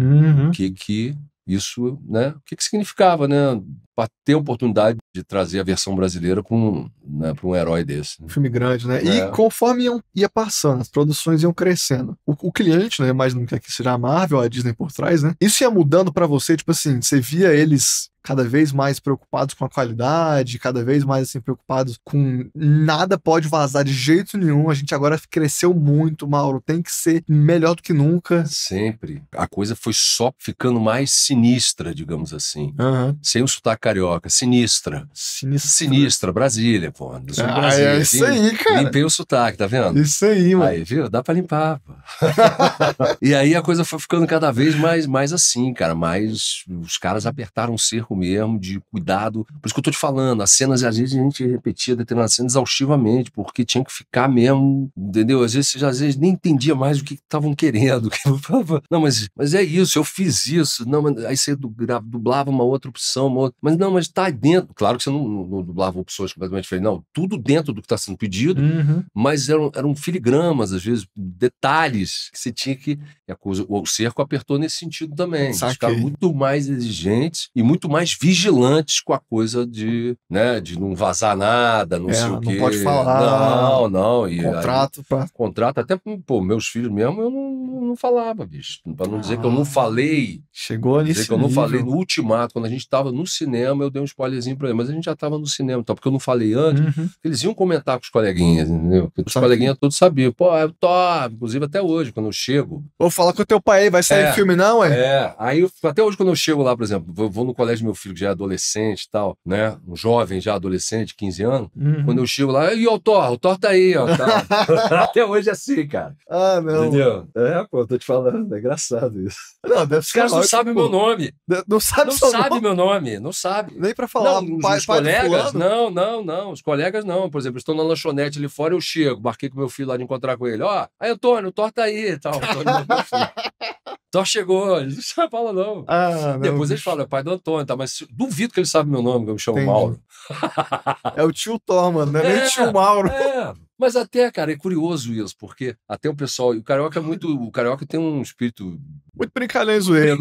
o que isso, né? O que significava, né? Para ter a oportunidade de trazer a versão brasileira para um herói desse. Né? Um filme grande, né? E conforme ia passando, as produções iam crescendo. O cliente, né? Imagino que aqui seja a Marvel, a Disney por trás, né? Isso ia mudando para você, tipo assim, você via eles cada vez mais preocupados com a qualidade, cada vez mais assim preocupados com nada pode vazar de jeito nenhum. A gente agora cresceu muito, Mauro, tem que ser melhor do que nunca. Sempre. A coisa foi só ficando mais sinistra, digamos assim. Sem o sotaque carioca. Sinistra, Brasília, pô. Brasília. É isso aí, cara. Limpei o sotaque, tá vendo? Isso aí, mano. Aí, viu? Dá pra limpar, pô. E aí a coisa foi ficando cada vez mais assim, cara. Mais os caras apertaram o cerco mesmo, de cuidado. Por isso que eu tô te falando, as cenas, às vezes a gente repetia determinadas cenas exaustivamente, porque tinha que ficar mesmo, entendeu? Às vezes nem entendia mais o que estavam querendo. Não, mas é isso, eu fiz isso. Não, mas aí você dublava uma outra opção, mas tá dentro. Claro que você não dublava opções completamente diferentes, não, tudo dentro do que está sendo pedido, mas eram filigramas, às vezes, detalhes que você tinha que... O cerco apertou nesse sentido também. Ficaram muito mais exigentes e muito mais vigilantes com a coisa de não vazar nada, não sei o quê. Não pode falar. Não. E contrato até, pô, meus filhos mesmo, eu não falava, bicho. Pra não dizer que eu não falei. Chegou nisso. Dizer que eu não falei no Ultimato, quando a gente tava no cinema, cinema, eu dei um spoilerzinho pra ele, mas a gente já tava no cinema, então, porque eu não falei antes, eles iam comentar com os coleguinhas, entendeu? Porque os coleguinhas todos sabiam, pô, eu tô, inclusive até hoje, quando eu chego... Vou falar com o teu pai aí, vai sair filme não, aí até hoje quando eu chego lá, por exemplo, vou no colégio do meu filho, que já é adolescente e tal, né, um jovem já adolescente, 15 anos, quando eu chego lá, e o Thor tá aí, ó, tá. Até hoje é assim, cara. Ah, não. Entendeu? Pô, tô te falando, é engraçado isso. Não, deve Os caras não sabem meu nome. Não sabe meu nome, não sabe. Nem pra falar, não, pai, os colegas, fulano? não, os colegas não. Por exemplo, estou na lanchonete ali fora, eu chego, marquei com meu filho lá de encontrar com ele. Ó, aí Antônio, o Thor tá aí e tal. Thor chegou, eles não falam não. Não. Depois eles falam, é pai do Antônio, tá? Mas duvido que ele sabe meu nome, que eu me chamo Mauro. É o tio Thor, mano, não é nem o tio Mauro. Mas até, cara, é curioso isso, porque até o pessoal, o carioca tem um espírito... Muito brincalhão e zoeiro.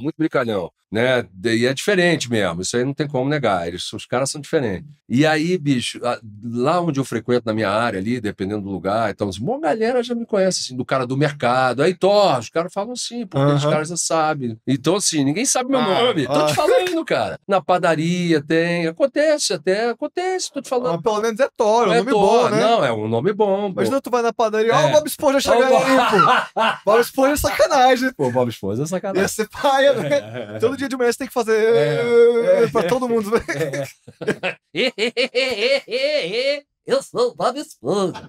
Muito brincalhão, né? E é diferente mesmo, isso aí não tem como negar, os caras são diferentes. E aí, bicho, lá onde eu frequento, na minha área ali, dependendo do lugar, então, uma galera já me conhece, assim, do cara do mercado. Aí, Thor, os caras falam assim, porque os caras já sabem. Então, assim, ninguém sabe meu nome. Tô te falando, cara. Na padaria tem, acontece, tô te falando. Mas pelo menos é Thor, é um nome bom, né? Não, é um nome bom. Imagina tu vai na padaria, ó, o Bob Esponja chegando aí, pô. Bob Esponja é sacanagem, pô. O Bob Esponja é sacanagem. Ia ser paia, né? Todo dia de manhã você tem que fazer pra todo mundo. Eu sou o Bob Esponja.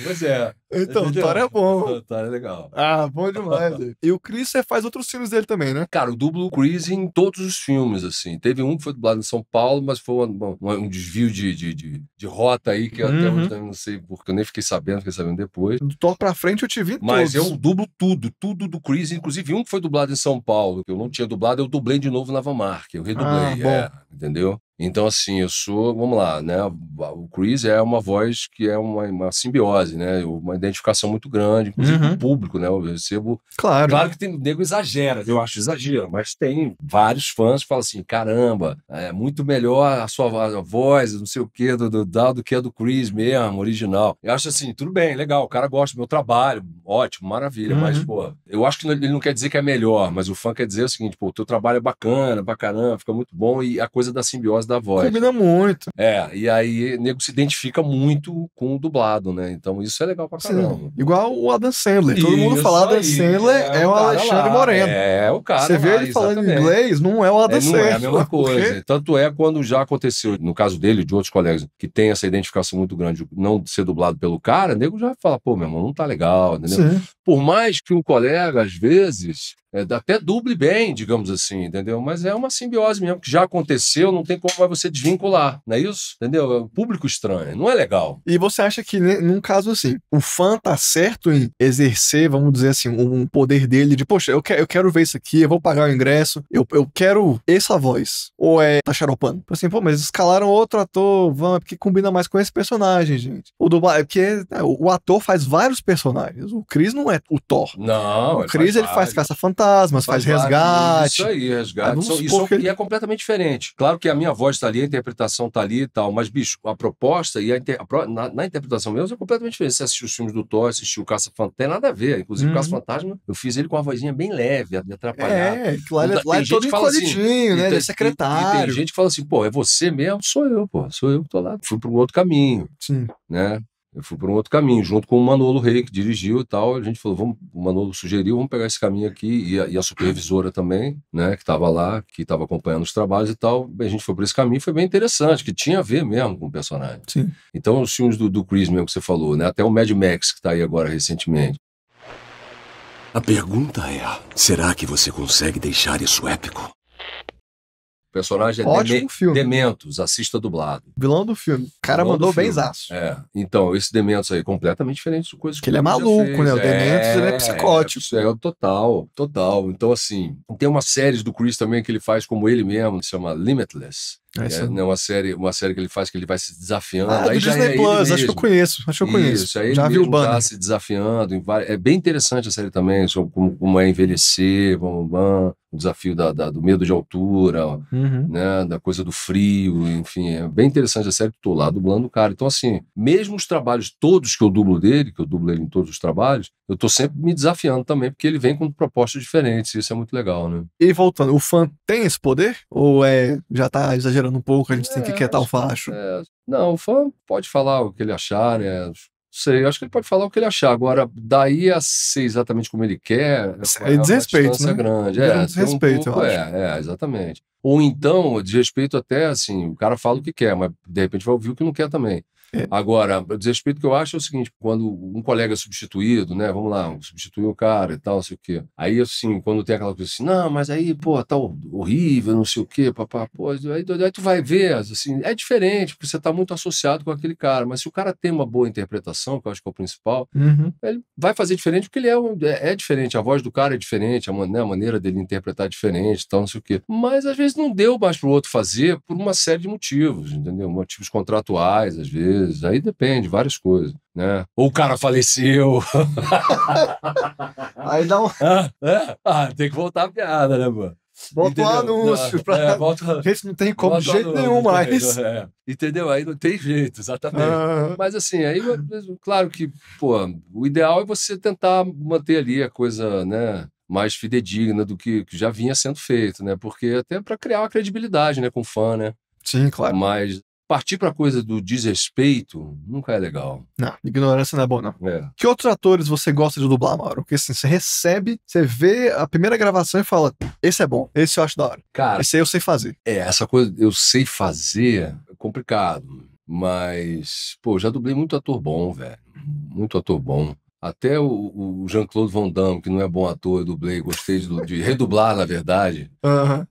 Pois é. Então, o Thor é bom. O Thor é legal. Bom demais. E o Chris, você faz outros filmes dele também, né? Cara, eu dublo o Chris em todos os filmes, assim. Teve um que foi dublado em São Paulo, mas foi um desvio de rota aí, que eu até hoje também não sei, porque eu nem fiquei sabendo depois. Do Thor pra frente eu te vi em Mas todos. eu dublo tudo do Chris, inclusive um que foi dublado em São Paulo, que eu não tinha dublado, eu dublei de novo na Van Mark, eu redublei, entendeu? Então, assim, eu sou, vamos lá, né? O Chris é uma voz que é uma simbiose, né? Uma identificação muito grande, inclusive do público, né? Eu recebo. Claro que tem nego exagera, eu acho exagero, mas tem vários fãs que falam assim: caramba, é muito melhor a sua voz, não sei o quê, do que a do Chris mesmo, original. Eu acho assim, tudo bem, legal, o cara gosta do meu trabalho, ótimo, maravilha, mas, pô, eu acho que ele não quer dizer que é melhor, mas o fã quer dizer o seguinte: pô, o teu trabalho é bacana, pra caramba, fica muito bom, e a coisa da simbiose da voz. Combina muito. E aí o nego se identifica muito com o dublado, né? Então isso é legal pra caramba. Sim. Igual o Adam Sandler. Todo mundo fala Adam Sandler é o Alexandre Moreno. É o cara. Você vê ele falando inglês, não é o Adam Sandler. Não é a mesma coisa. Tanto é quando já aconteceu, no caso dele e de outros colegas, que tem essa identificação muito grande, não ser dublado pelo cara, o nego já fala, pô, meu irmão, não tá legal, entendeu? Sim. Por mais que um colega, às vezes, até duble bem, digamos assim, entendeu? Mas é uma simbiose mesmo, que já aconteceu, não tem como você desvincular, não é isso? Entendeu? É um público estranho, não é legal. E você acha que, num caso assim, o fã tá certo em exercer, vamos dizer assim, um poder dele de, poxa, eu quero ver isso aqui, eu vou pagar o ingresso, eu quero essa voz? Ou tá xaropando? Assim, pô, mas escalaram outro ator, porque combina mais com esse personagem, gente. Porque o ator faz vários personagens, o Chris não é o Thor. Não, o Chris ele faz caça-fantasmas, faz resgate. Isso aí, resgate. E é completamente diferente. Claro que a minha voz tá ali, a interpretação tá ali e tal, mas, bicho, a proposta e na interpretação mesmo é completamente diferente. Você assistiu os filmes do Thor, assistiu o Caça-Fantasma, tem nada a ver. Inclusive, o Caça-Fantasma, eu fiz ele com uma vozinha bem leve, me atrapalhar. Lá é todo encolhidinho, né? Ele é secretário. E tem gente que fala assim, pô, é você mesmo? Sou eu que tô lá. Fui para um outro caminho. Sim. Né? Eu fui por um outro caminho, junto com o Manolo Rey, que dirigiu e tal. A gente falou, o Manolo sugeriu, vamos pegar esse caminho aqui. E a supervisora também, né, que estava lá, que estava acompanhando os trabalhos e tal. A gente foi por esse caminho, foi bem interessante, que tinha a ver mesmo com o personagem. Sim. Então, os filmes do Chris mesmo que você falou, né, até o Mad Max, que está aí agora recentemente. A pergunta é, será que você consegue deixar isso épico? O personagem é ótimo filme. Dementos, assista dublado. Vilão do filme. O cara mandou benzaço. Então, esse Dementos aí, completamente diferente de coisas que ele é maluco, né? O Dementos, ele é psicótico. Total. Então, assim, tem uma série do Chris também que ele faz como ele mesmo, que se chama Limitless. É uma série que ele faz, que ele vai se desafiando. Aí do Disney Plus, acho que eu conheço. Isso, aí já viu o banner. Se desafiando. É bem interessante a série também, sobre como é envelhecer, o desafio do medo de altura, né, da coisa do frio, enfim, é bem interessante a série, tô lá dublando o cara. Então, assim, mesmo os trabalhos todos que eu dublo dele, que eu dublo ele em todos os trabalhos, eu tô sempre me desafiando também, porque ele vem com propostas diferentes, e isso é muito legal, né? E voltando, o fã tem esse poder? Ou já tá exagerando um pouco, a gente tem que quietar o facho? Não, o fã pode falar o que ele achar, né? Sei, acho que ele pode falar o que ele achar. Agora, daí a ser exatamente como ele quer, É desrespeito, né? grande. Desrespeito, eu acho. Exatamente. Ou então, desrespeito até, assim, o cara fala o que quer, mas de repente vai ouvir o que não quer também. Agora, o desrespeito que eu acho é o seguinte, quando um colega é substituído, né, vamos lá, substituiu o cara e tal, não sei o quê. Aí, assim, quando tem aquela coisa assim, não, mas aí, pô, tá horrível, não sei o quê, papá, pô, aí tu vai ver, assim, é diferente, porque você tá muito associado com aquele cara, mas se o cara tem uma boa interpretação, que eu acho que é o principal, ele vai fazer diferente porque ele é diferente, a voz do cara é diferente, a maneira dele interpretar é diferente, tal, não sei o quê. Mas, às vezes, não deu mais pro outro fazer por uma série de motivos, entendeu? Motivos contratuais, às vezes. Aí depende, várias coisas, né? Ou o cara faleceu. Aí dá um... tem que voltar a piada, né, mano? Bota um anúncio. A gente não tem como de jeito nenhum mais. Entendeu? Aí não tem jeito, exatamente. Mas assim, aí, claro que, pô, o ideal é você tentar manter ali a coisa, né, mais fidedigna do que já vinha sendo feito, né? Porque até para criar uma credibilidade, né, com o fã, né? Sim, claro. Mas partir pra coisa do desrespeito nunca é legal. Não, ignorância não é bom, não. Que outros atores você gosta de dublar, Mauro? Porque assim, você recebe, você vê a primeira gravação e fala, esse é bom, esse eu acho da hora. Cara, esse aí eu sei fazer. Essa coisa eu sei fazer é complicado. Mas, pô, já dublei muito ator bom, velho. Muito ator bom. Até o Jean-Claude Van Damme, que não é bom ator, eu dublei, gostei de redublar, na verdade,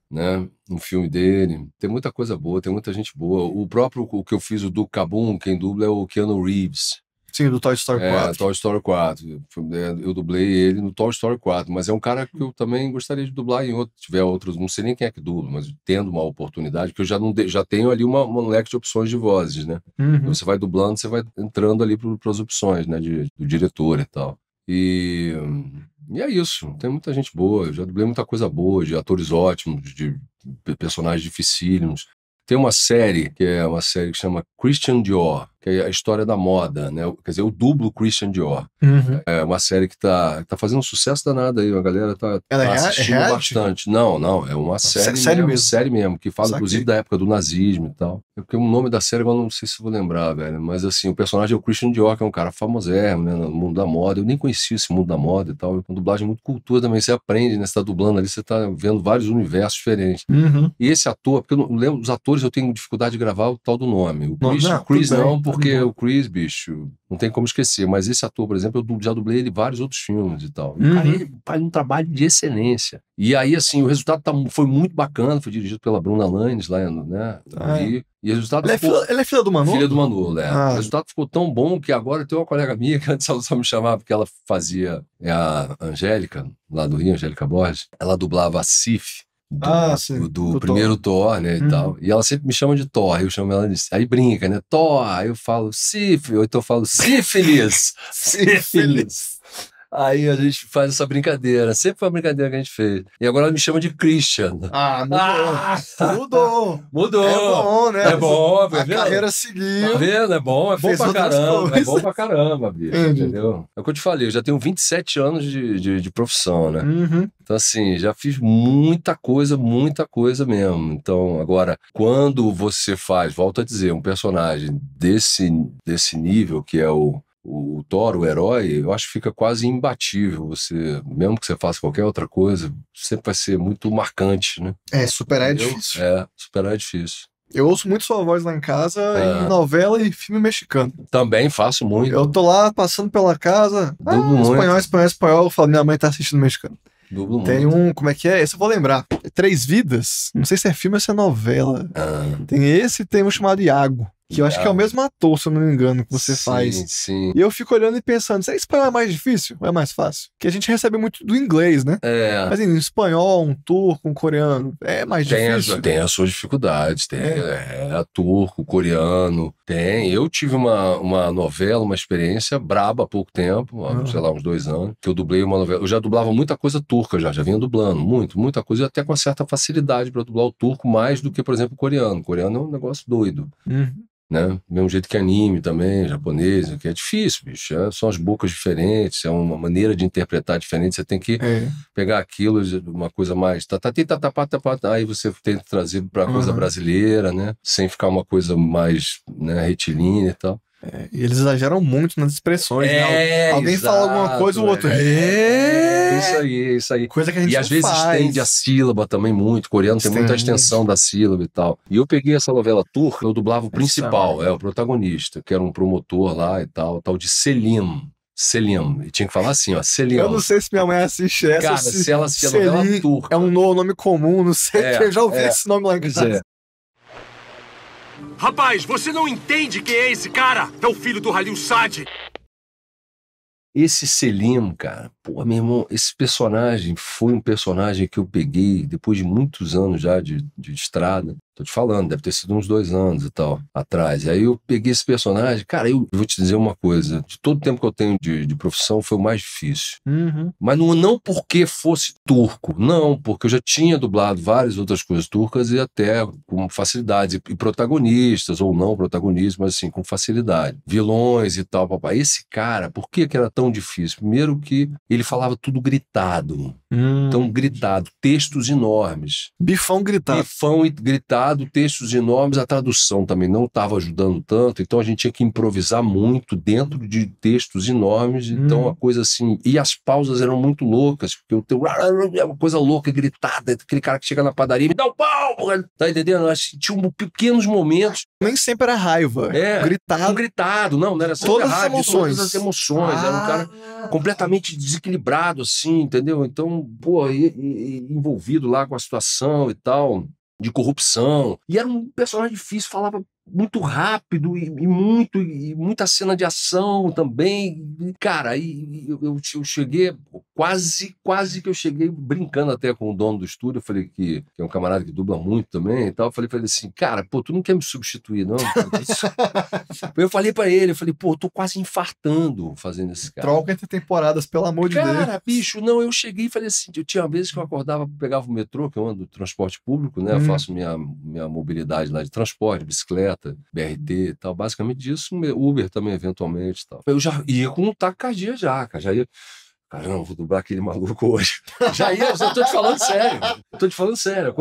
né? Um filme dele. Tem muita coisa boa, tem muita gente boa. O próprio o que eu fiz, o Duke Cabum, quem dubla é o Keanu Reeves. Sim, do Toy Story 4. Toy Story 4. Eu dublei ele no Toy Story 4, mas é um cara que eu também gostaria de dublar em outros, se tiver outros, não sei nem quem é que dubla, mas tendo uma oportunidade, que eu já tenho ali um leque de opções de vozes, né? Então você vai dublando, você vai entrando ali para as opções, né, do diretor e tal. E é isso, tem muita gente boa, eu já dublei muita coisa boa, de atores ótimos, de personagens dificílimos. Tem uma série que chama Christian Dior, que é a história da moda, né? Quer dizer, eu dublo Christian Dior. É uma série que tá fazendo um sucesso danado aí, a galera tá assistindo bastante. Não, é uma série mesmo, que fala inclusive da época do nazismo e tal. Porque o nome da série eu não sei se vou lembrar, velho, mas assim, o personagem é o Christian Dior, que é um cara famosérrimo, né, no mundo da moda. Eu nem conhecia esse mundo da moda e tal. Uma dublagem é muito cultura também, você aprende, né? Você tá dublando ali, você tá vendo vários universos diferentes. E esse ator, porque eu não lembro, os atores eu tenho dificuldade de gravar o tal do nome. O Chris não, porque o Chris, bicho, não tem como esquecer. Mas esse ator, por exemplo, eu já dublei ele em vários outros filmes e tal. E o cara, ele faz um trabalho de excelência. E aí, assim, o resultado foi muito bacana, foi dirigido pela Bruna Lanes lá, né? E o resultado ela é filha do Manu? Filha do Manu, né? O resultado ficou tão bom que agora tem uma colega minha que antes ela só me chamava porque ela fazia a Angélica, lá do Rio, Angélica Borges. Ela dublava a Sif. Do primeiro Thor, né, e tal. E ela sempre me chama de Thor, eu chamo ela de... Aí brinca, né, Thor, aí eu falo sífilis, ou então eu falo sífilis. Sífilis. Aí a gente faz essa brincadeira, sempre foi uma brincadeira que a gente fez. E agora ela me chama de Christian. Mudou. É bom, né? É bom, a carreira seguiu. Tá vendo? É bom pra caramba. É bom pra caramba, bicho. Entendeu? É o que eu te falei, eu já tenho 27 anos de profissão, né? Então, assim, já fiz muita coisa mesmo. Então, agora, quando você faz, volto a dizer, um personagem desse nível, que é o Thor, o herói, eu acho que fica quase imbatível. Você, mesmo que você faça qualquer outra coisa, sempre vai ser muito marcante, né? Superar é difícil. Superar é difícil. Eu ouço muito sua voz lá em casa em novela e filme mexicano. Também faço muito. Eu tô lá passando pela casa, espanhol, eu falo, minha mãe tá assistindo mexicano. Tem como é que é? Esse eu vou lembrar. 3 Vidas. Não sei se é filme ou se é novela. Tem esse e tem um chamado Iago. Que eu acho que é o mesmo ator, se eu não me engano, que você faz. Sim. E eu fico olhando e pensando, será que espanhol é mais difícil ou é mais fácil? Porque a gente recebe muito do inglês, né? Mas em espanhol, um turco, um coreano, é mais difícil? Tem as suas dificuldades. Tem turco, coreano. Tem. Eu tive uma novela, uma experiência braba há pouco tempo, sei lá, uns 2 anos, que eu dublei uma novela. Eu já dublava muita coisa turca, já vinha dublando, muita coisa, até com certa facilidade para dublar o turco, mais do que, por exemplo, o coreano. O coreano é um negócio doido. né? Mesmo jeito que anime também, japonês, que é difícil, bicho. São as bocas diferentes, é uma maneira de interpretar diferente. Você tem que pegar aquilo, uma coisa mais... Aí você tenta trazer para a coisa brasileira, né? Sem ficar uma coisa mais, né, retilínea e tal. E eles exageram muito nas expressões, né? Alguém fala alguma coisa, o outro... Isso aí. Coisa que a gente e às vezes estende a sílaba também muito. O coreano tem muita extensão da sílaba e tal. E eu peguei essa novela turca, eu dublava o principal, o protagonista, que era um promotor lá e tal de Selim. E tinha que falar assim, ó, Selim. Eu não sei se minha mãe assiste essa. Cara, se ela assistir a novela turca. É um nome comum, não sei, eu já ouvi esse nome lá em casa. Rapaz, você não entende quem é esse cara? É o filho do Halil Saad. Esse Selim, cara, pô, meu irmão, esse personagem foi um personagem que eu peguei depois de muitos anos já de estrada. Tô te falando, deve ter sido uns 2 anos e tal, atrás. E aí eu peguei esse personagem, cara, eu vou te dizer uma coisa, de todo o tempo que eu tenho de profissão, foi o mais difícil. Mas não porque fosse turco, não, porque eu já tinha dublado várias outras coisas turcas e até com facilidade, e protagonistas ou não protagonistas, mas assim, com facilidade. Vilões e tal, papai. Esse cara, por que era tão difícil? Primeiro que ele falava tudo gritado. Então, gritado, textos enormes. Bifão gritado. Bifão e gritado, textos enormes, a tradução também não estava ajudando tanto, então a gente tinha que improvisar muito dentro de textos enormes, então a coisa assim, e as pausas eram muito loucas, porque o teu é uma coisa louca, gritada, aquele cara que chega na padaria, me dá um pau, tá entendendo? Tinha pequenos momentos. Nem sempre era raiva, gritado, não era sempre todas raiva, todas as emoções, era um cara completamente desequilibrado, assim, entendeu? Então, pô, envolvido lá com a situação e tal, de corrupção. E era um personagem difícil, falava muito rápido e muita cena de ação também. Cara, aí eu cheguei, quase que eu cheguei brincando até com o dono do estúdio. Eu falei que é um camarada que dubla muito também e tal. Eu falei assim, cara, pô, tu não quer me substituir, não? Eu falei pra ele, pô, eu tô quase infartando fazendo esse cara. Troca entre temporadas, pelo amor de Deus. Cara, bicho, não, eu cheguei e falei assim, eu tinha vezes que eu acordava, pegava o metrô, que eu ando no transporte público, né? Eu faço minha mobilidade lá de transporte, bicicleta, BRT e tal, basicamente isso, Uber também eventualmente e tal. Eu já ia com um taquicardia já, cara, já ia... Caramba, vou dublar aquele maluco hoje. Já tô te falando sério. A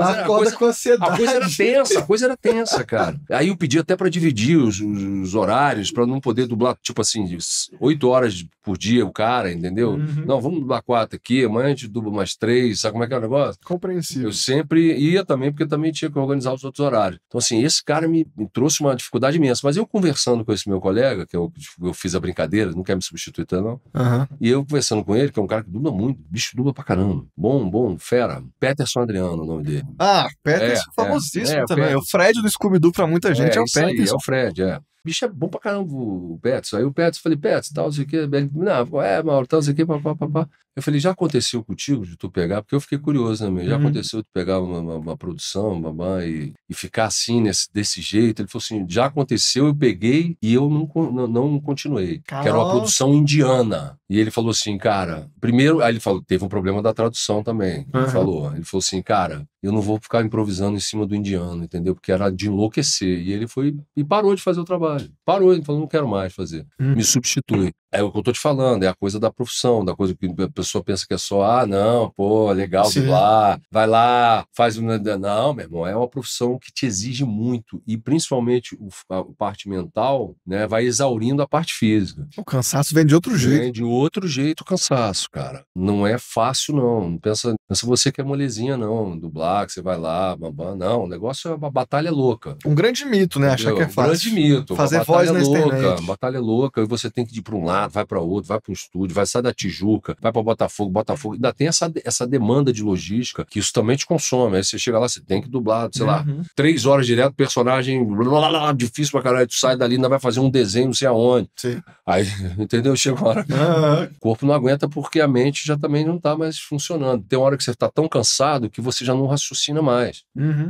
coisa era tensa, cara. Aí eu pedi até pra dividir os horários, pra não poder dublar, tipo assim, 8 horas por dia o cara, entendeu? Não, vamos dublar 4 aqui, amanhã a gente dubla mais 3, sabe como é que é o negócio? Compreensível. Eu sempre ia também, porque também tinha que organizar os outros horários. Então, assim, esse cara me trouxe uma dificuldade imensa. Mas eu conversando com esse meu colega, que eu fiz a brincadeira, não quer me substituir, não. E eu conversando com ele, que é um cara que dubla muito, bicho dubla pra caramba. Bom, fera. Peterson Adriano, o nome dele. Peterson famosíssimo também. O Fred do Scooby-Doo pra muita gente é o Peterson. Aí, é o Fred, Bicho, é bom pra caramba o Peterson. Aí o Peterson, falei, Peterson, tal, não sei o quê. Mauro, tal, não sei o quê, papapá. Eu falei, já aconteceu contigo de tu pegar? Porque eu fiquei curioso, né, meu? Já aconteceu de tu pegar uma produção, e ficar assim, desse jeito? Ele falou assim, já aconteceu, eu peguei e eu não continuei. Que era uma produção indiana. E ele falou assim, cara, primeiro, aí ele falou, teve um problema da tradução também. Ele falou assim, cara, eu não vou ficar improvisando em cima do indiano, entendeu? Porque era de enlouquecer. E ele foi e parou de fazer o trabalho. Parou, ele falou, não quero mais fazer. Me substitui. É o que eu tô te falando, é a coisa da profissão, da coisa que a pessoa pensa que é só, não, pô, legal dublar, vai lá, faz... Não, meu irmão, é uma profissão que te exige muito, e principalmente a parte mental, né, vai exaurindo a parte física. O cansaço vem de outro jeito. Vem de outro jeito o cansaço, cara. Não é fácil, não. Não pensa você que é molezinha, não. Dublar, que você vai lá, não, o negócio é uma batalha louca. Um grande mito, né? Achar que é fácil. Um grande mito. Fazer voz na internet. Batalha louca, e você tem que ir para um lado, vai para outro, vai para um estúdio, vai sair da Tijuca, vai para Botafogo, ainda tem essa demanda de logística, que isso também te consome. Aí você chega lá, você tem que dublar, sei lá, 3 horas direto, personagem difícil pra caralho, tu sai dali, ainda vai fazer um desenho, não sei aonde. Sim. Aí, entendeu? Chega uma hora o corpo não aguenta porque a mente já também não tá mais funcionando. Tem uma hora que você tá tão cansado que você já não raciocina mais.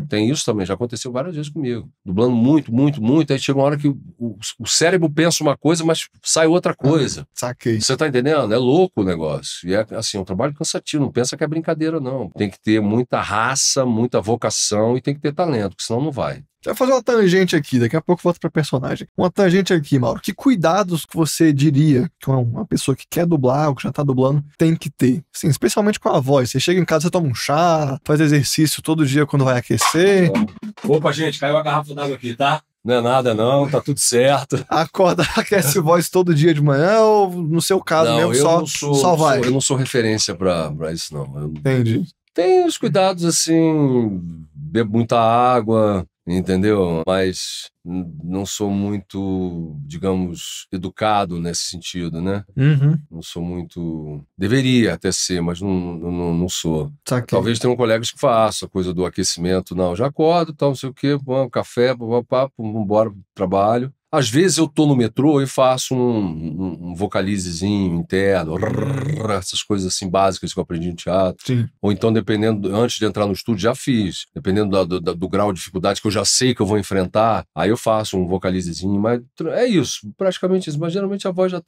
Tem isso também, já aconteceu várias vezes comigo. Dublando muito, aí chega uma hora que o cérebro pensa uma coisa, mas sai outra coisa. Saquei. Você tá entendendo? É louco o negócio. E é assim, um trabalho cansativo. Não pensa que é brincadeira, não. Tem que ter muita raça, muita vocação e tem que ter talento, porque senão não vai. Vai fazer uma tangente aqui, daqui a pouco volta pra personagem. Uma tangente aqui, Mauro. Que cuidados que você diria que uma pessoa que quer dublar ou que já tá dublando tem que ter? Assim, especialmente com a voz. Você chega em casa, você toma um chá, faz exercício todo dia quando vai aquecer. Opa, gente, caiu a garrafa d'água aqui, tá? Não é nada não, tá tudo certo. Acorda, aquece voz todo dia de manhã ou no seu caso Não, mesmo só vai? Eu não sou referência pra isso, não. Entendi. Tem os cuidados assim, bebo muita água, entendeu? Mas não sou muito, digamos, educado nesse sentido, né? Uhum. Não sou muito... Deveria até ser, mas não sou. Saquei. Talvez tenham colegas que façam a coisa do aquecimento. Não, já acordo, tal, não sei o quê, café, papapá, vambora pro trabalho. Às vezes eu tô no metrô e faço um vocalizezinho interno, essas coisas assim básicas que eu aprendi no teatro. Sim. Ou então, dependendo, antes de entrar no estúdio, já fiz. Dependendo do grau de dificuldade que eu já sei que eu vou enfrentar, aí eu faço um vocalizezinho, mas é isso, praticamente isso. Mas geralmente a voz já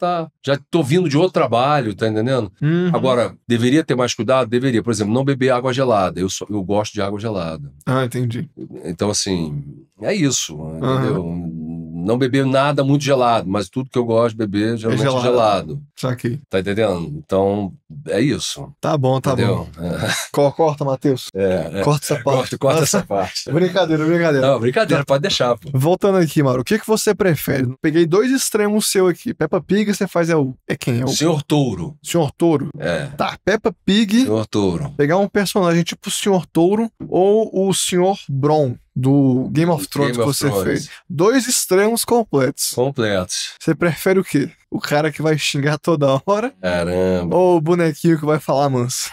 tô vindo de outro trabalho, tá entendendo? Uhum. Agora, deveria ter mais cuidado? Deveria. Por exemplo, não beber água gelada. Eu gosto de água gelada. Ah, entendi. Então, assim, é isso, entendeu? Não beber nada muito gelado, mas tudo que eu gosto de beber geralmente é gelado. Saquei. Tá entendendo? Então, é isso. Tá bom, tá entendeu? bom. Corta, Matheus. Corta essa parte. Corta essa parte. Brincadeira. Não, brincadeira, pode deixar, pô. Voltando aqui, Mauro, o que você prefere? Peguei 2 extremos seu aqui. Peppa Pig, você faz quem? É o Senhor Touro. Senhor Touro? É. Tá, Peppa Pig. Senhor Touro. Pegar um personagem tipo o Senhor Touro ou o Senhor Bron do Game of Thrones que você fez. 2 extremos completos. Você prefere o quê? O cara que vai xingar toda hora? Caramba. Ou o bonequinho que vai falar manso?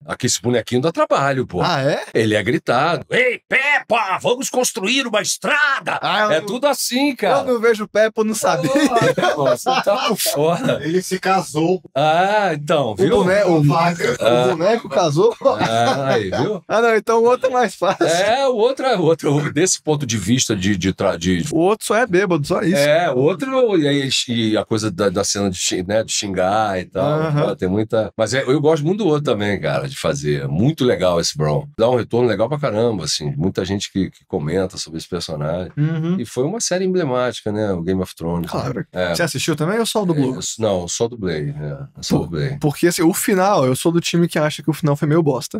Aqui esse bonequinho dá trabalho, pô. Ah, é? Ele é gritado. Ei, Peppa, vamos construir uma estrada. É tudo assim, cara. Eu não vejo Peppa, eu não sabia. Você tá por fora. Ele se casou. Ah, então, viu? O boneco casou? Aí, viu? Ah, não, então o outro é mais fácil. O outro. Desse ponto de vista O outro só é bêbado, só isso. O outro, e a coisa da cena de xingar e tal. Tem muita... Mas eu gosto muito do outro também, cara, de fazer. Muito legal esse Bron. Dá um retorno legal pra caramba, assim. Muita gente que comenta sobre esse personagem. E foi uma série emblemática, né? O Game of Thrones. Claro. Né? Você assistiu também ou só dublou? Não, só dublei. Dublei. Porque assim, o final, eu sou do time que acha que o final foi meio bosta.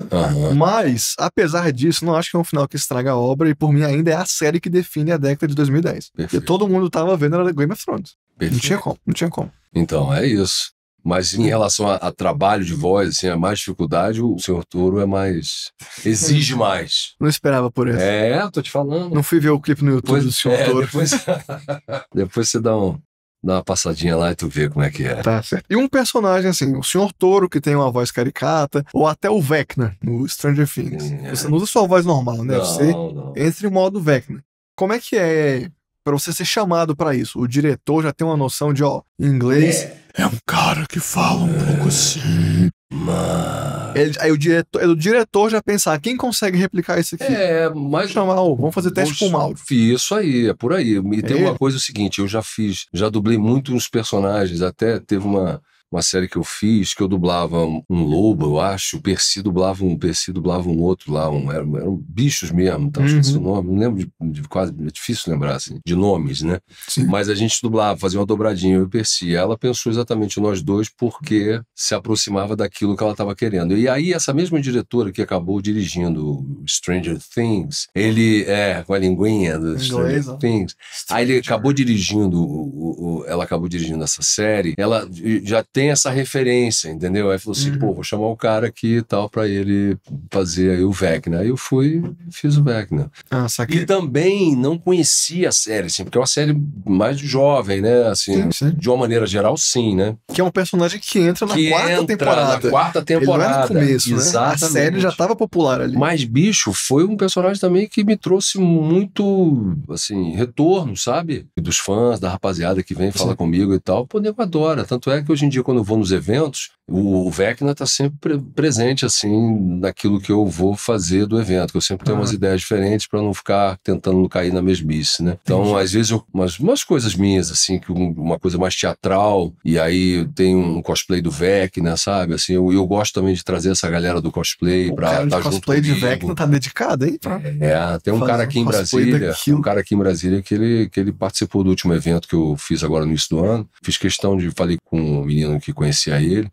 Mas, apesar disso, não acho que é um final que estraga a obra e por mim ainda é a série que define a década de 2010. Porque todo mundo tava vendo era Game of Thrones. Não tinha como. Então, é isso. Mas em relação a trabalho de voz, assim, a mais dificuldade, o Senhor Touro é mais... exige mais. Não esperava por isso. Tô te falando. Não fui ver o clipe no YouTube do Senhor Touro. Depois você dá uma passadinha lá e tu vê como é que é. Tá certo. E um personagem assim, o Senhor Touro, que tem uma voz caricata, ou até o Vecna, no Stranger Things. Você não usa sua voz normal, né? Você entra em modo Vecna. Como é que é pra você ser chamado pra isso? O diretor já tem uma noção de, em inglês, é um cara que fala um pouco assim. Aí o diretor já pensar, quem consegue replicar isso aqui? Mas... vamos fazer teste com o Mauro. Isso aí, é por aí. E tem uma coisa, o seguinte, eu já dublei muito uns personagens, até teve uma série que eu fiz, que eu dublava um lobo, eu acho, o Percy dublava um outro lá, eram bichos mesmo, então esqueci o nome, não lembro de quase, é difícil lembrar, assim, de nomes, né? Sim. Mas a gente dublava, fazia uma dobradinha, eu e o Percy, ela pensou exatamente nós dois porque se aproximava daquilo que ela estava querendo. E aí, essa mesma diretora que acabou dirigindo Stranger Things, com a linguinha do Stranger Things, aí ele acabou dirigindo, ela acabou dirigindo essa série, ela já tem essa referência, entendeu? Aí falou assim, vou chamar o cara aqui e tal pra ele fazer aí o Vecna. Aí eu fui e fiz o Vecna. E também não conhecia a série, assim, porque é uma série mais jovem, né? Assim, sim. De uma maneira geral, sim, né? Que é um personagem que entra na quarta temporada. Na quarta temporada. Ele não é no começo, exatamente. Né? A série já tava popular ali. Mas, bicho, foi um personagem também que me trouxe muito, assim, retorno, sabe? Dos fãs, da rapaziada que vem falar comigo e tal. Pô, nego adora. Tanto é que hoje em dia, quando eu vou nos eventos, O Vecna tá sempre presente, assim, naquilo que eu vou fazer do evento, que eu sempre tenho umas ideias diferentes para não ficar tentando não cair na mesmice, né? Então, às vezes, umas coisas minhas, assim, que uma coisa mais teatral, e aí tem um cosplay do Vecna, sabe? Assim, eu gosto também de trazer essa galera do cosplay pra estar junto cosplay de comigo. Vecna tá dedicado, hein? Tem um cara aqui em Brasília, que ele participou do último evento que eu fiz agora no início do ano. Fiz questão falei com um menino que conhecia ele,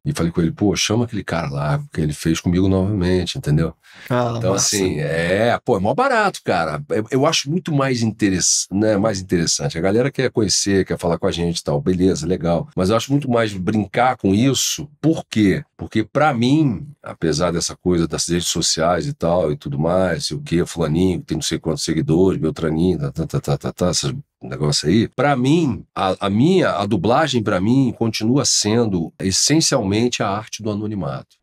e falei com ele, pô, chama aquele cara lá, porque ele fez comigo novamente, entendeu? Então, massa. assim, é mó barato, cara. Eu acho muito mais interessante. A galera quer conhecer, quer falar com a gente e tal, beleza, legal. Mas eu acho muito mais brincar com isso. Por quê? Porque pra mim, apesar dessa coisa das redes sociais e tal, e tudo mais, o que, fulaninho, tem não sei quantos seguidores, Beltraninho, esses negócio aí, pra mim, a dublagem pra mim continua sendo essencialmente a arte do anonimato.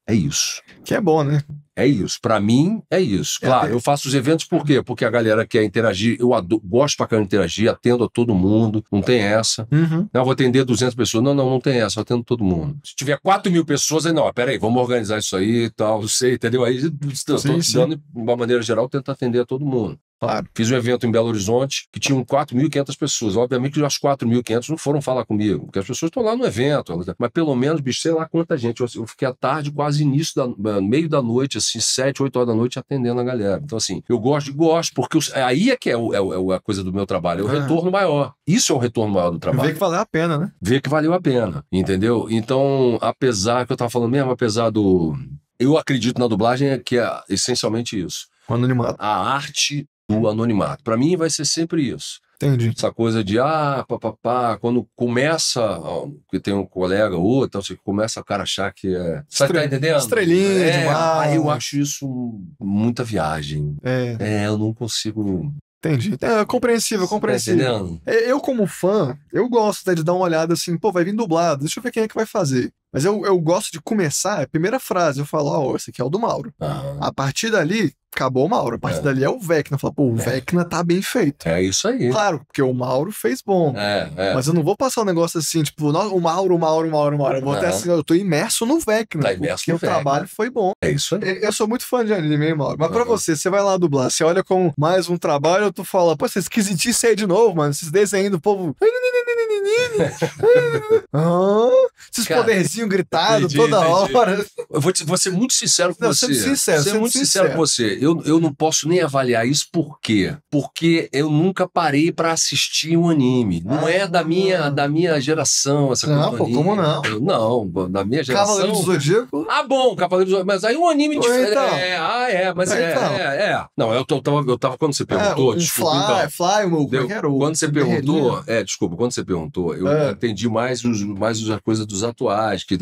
É isso. Que é bom, né? É isso. Pra mim, é isso. Claro, eu faço os eventos por quê? Porque a galera quer interagir. Eu gosto pra caramba de interagir, atendo a todo mundo. Não tem essa. Não, eu vou atender 200 pessoas. Não tem essa. Eu atendo todo mundo. Se tiver 4.000 pessoas, aí não, peraí, vamos organizar isso aí e tal. Não sei, entendeu? Aí, de uma maneira geral, eu tento atender a todo mundo. Claro. Fiz um evento em Belo Horizonte que tinha 4.500 pessoas. Obviamente que as 4.500 não foram falar comigo, porque as pessoas estão lá no evento. Mas pelo menos, bicho, sei lá quanta gente. Eu fiquei à tarde, quase meio da noite, assim, 7, 8 horas da noite, atendendo a galera. Então, assim, eu gosto, porque aí é que é a coisa do meu trabalho. É o retorno maior. Isso é o retorno maior do trabalho. Ver que valeu a pena, né? Ver que valeu a pena, entendeu? Então, apesar que eu tava falando mesmo, apesar do... Eu acredito na dublagem que é essencialmente isso. O anonimato. A arte do anonimato. Pra mim vai ser sempre isso. Entendi. Essa coisa de, quando começa, que tem um colega ou outro, então, começa o cara achar que é... Você tá entendendo? Estrelinha demais. Eu acho isso muita viagem. Eu não consigo... Entendi. É compreensível. Tá entendendo? Eu, como fã, eu gosto de dar uma olhada assim, pô, vai vir dublado, deixa eu ver quem é que vai fazer. Mas eu gosto de começar, a primeira frase, eu falo, esse aqui é o do Mauro. A partir dali, acabou o Mauro. A partir dali é o Vecna. Fala, pô, o Vecna tá bem feito. É isso aí. Claro, porque o Mauro fez bom. Mas eu não vou passar um negócio assim, tipo, o Mauro. Eu vou até assim, eu tô imerso no Vecna. Tá imerso porque no o trabalho foi bom. É isso aí. Eu sou muito fã de anime, hein, Mauro? Mas pra você vai lá dublar, você olha como mais um trabalho, tu fala, pô, vocês esquisitice aí de novo, mano. Esses desenhos do povo. Esses poderzinhos gritados toda hora. Eu vou ser muito sincero com você. Ser muito sincero com você. Eu não posso nem avaliar isso, por quê? Porque eu nunca parei pra assistir um anime. Não é da minha geração essa coisa do anime. Como não? Não, da minha geração. Cavaleiro do Zodíaco? Bom, Cavaleiro do Zodíaco. Mas aí um anime diferente. Então. Não, eu tava quando você perguntou, desculpa. Fly, o meu quando você perguntou, quando você perguntou, eu entendi mais as coisas dos atuais, que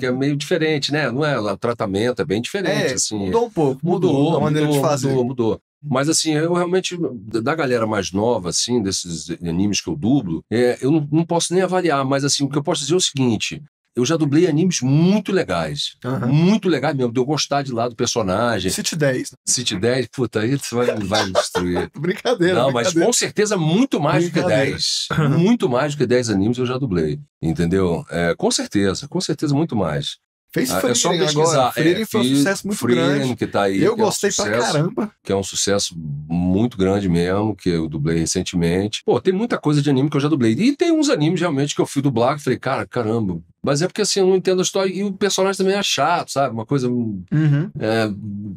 é meio diferente, né? Não é? O tratamento é bem diferente, assim. Mudou um pouco. Mudou a maneira de fazer. Mudou. Mas, assim, eu realmente, da galera mais nova, assim, desses animes que eu dublo, eu não posso nem avaliar, mas, assim, o que eu posso dizer é o seguinte: eu já dublei animes muito legais. Muito legais mesmo, de eu gostar de lá do personagem. City 10. City 10, puta, aí você vai me destruir. Brincadeira. Não, mas com certeza muito mais do que 10. Muito mais do que 10 animes eu já dublei. Entendeu? Com certeza muito mais. Fez é só pesquisar. Agora. Frieren foi um sucesso muito grande. Que tá aí, eu gostei pra caramba. Que é um sucesso muito grande mesmo, que eu dublei recentemente. Pô, tem muita coisa de anime que eu já dublei. E tem uns animes realmente que eu fui dublar que falei, caramba. Mas é porque assim, eu não entendo a história. E o personagem também é chato, sabe? Uma coisa.